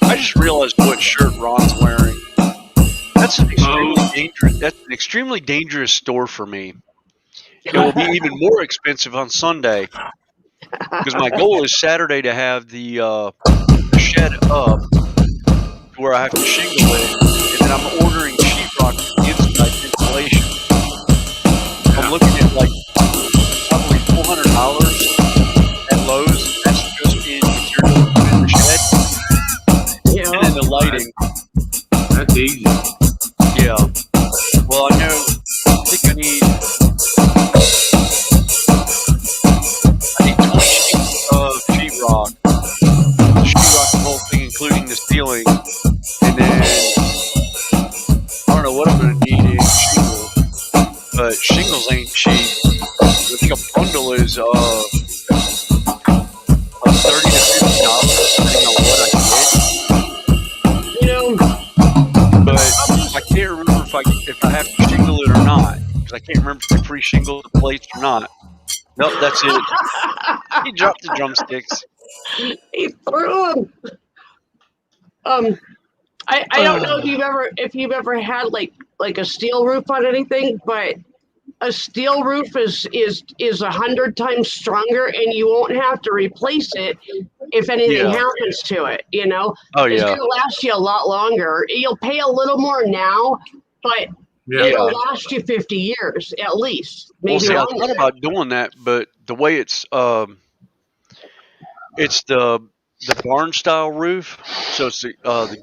I just realized what shirt Ron's wearing. That's an extremely dangerous store for me. It will be even more expensive on Sunday because my goal is Saturday to have the shed up where I have to shingle it, and then I'm ordering sheetrock for the inside insulation. I'm looking at like probably $400 at Lowe's. That's just in material in the shed. Yeah. And then the lighting. That's easy. Yeah. Well, I know. I think I need 20 sheets of sheetrock. Sheetrock the whole thing, including the ceiling. And then I don't know what I'm going to need in shingles. But shingles ain't cheap. I think a bundle is $30 to $50, depending on what I get. You know, But I can't remember if I have to shingle it or not. Because I can't remember if I pre-shingle the plates or not. Nope, that's it. He dropped the drumsticks. he threw them. I don't know if you've ever had like a steel roof on anything, but a steel roof is 100 times stronger, and you won't have to replace it if anything happens to it. You know, Oh it's yeah. gonna last you a lot longer. You'll pay a little more now, but it'll last you 50 years at least. Maybe Well, see, I longer. thought about doing that, but the way it's the barn style roof, so it's the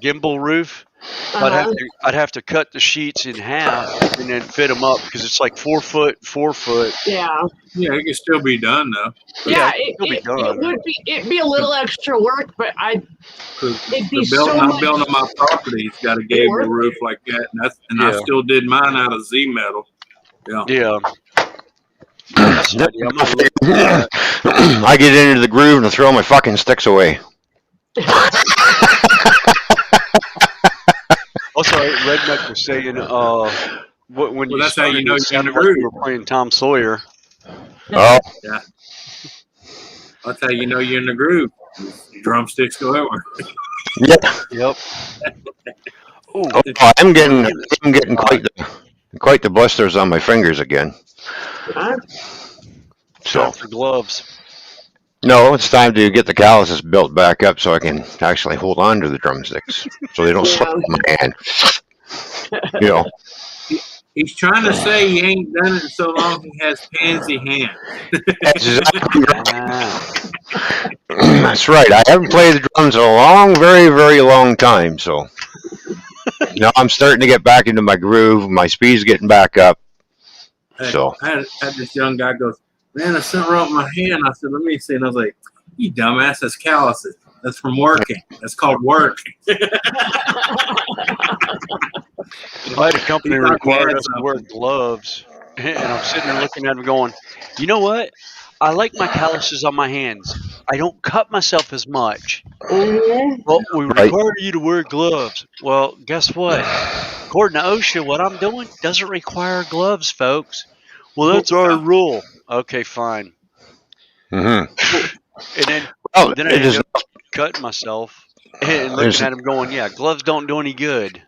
gimbal roof. I'd have to cut the sheets in half and then fit them up because it's like 4 foot, 4 foot. Yeah. Yeah, it can still be done though. Yeah, it'd be a little extra work, but it'd be I'm building my property. It's got a gable roof like that, and I still did mine out of Z metal. Yeah. Yeah. That's an idea. I'm gonna look at that. I get into the groove and throw my fucking sticks away. Also, Redneck was saying, when you that's how started, you know it you're in sounded the like groove. you were playing Tom Sawyer. Oh, Yeah. That's how you know you're in the groove. Drumsticks go everywhere. yeah. Yep. Oh, I'm getting quite the blisters on my fingers again. So Time for gloves. no, it's time to get the calluses built back up so I can actually hold on to the drumsticks so they don't slip in my hand. You know. He's trying to say he ain't done it so long he has pansy hands. That's exactly right. That's right. I haven't played the drums in a very, very long time. So now I'm starting to get back into my groove. My speed's getting back up. Hey, So I had this young guy goes, Man, I sent her up my hand. I said, let me see. And I was like, you dumbass, that's calluses. That's from working. That's called work. I had a company required us to wear gloves, and I'm sitting there looking at them going, you know what? I like my calluses on my hands. I don't cut myself as much. Well, we require you to wear gloves. Well, guess what? According to OSHA, what I'm doing doesn't require gloves, folks. Well, that's our rule. Okay, fine. Mm-hmm. And then, Well, I ended up cutting myself and looking at him going, yeah, gloves don't do any good.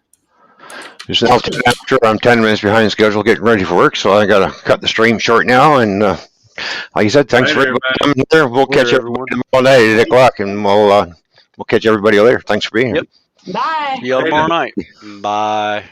It's now 10 after. I'm 10 minutes behind schedule getting ready for work, so I got to cut the stream short now. And like you said, thanks for everybody coming here. We'll catch everyone all night at 8 o'clock, and we'll catch everybody later. Thanks for being here. Bye. See y'all tomorrow night. Bye.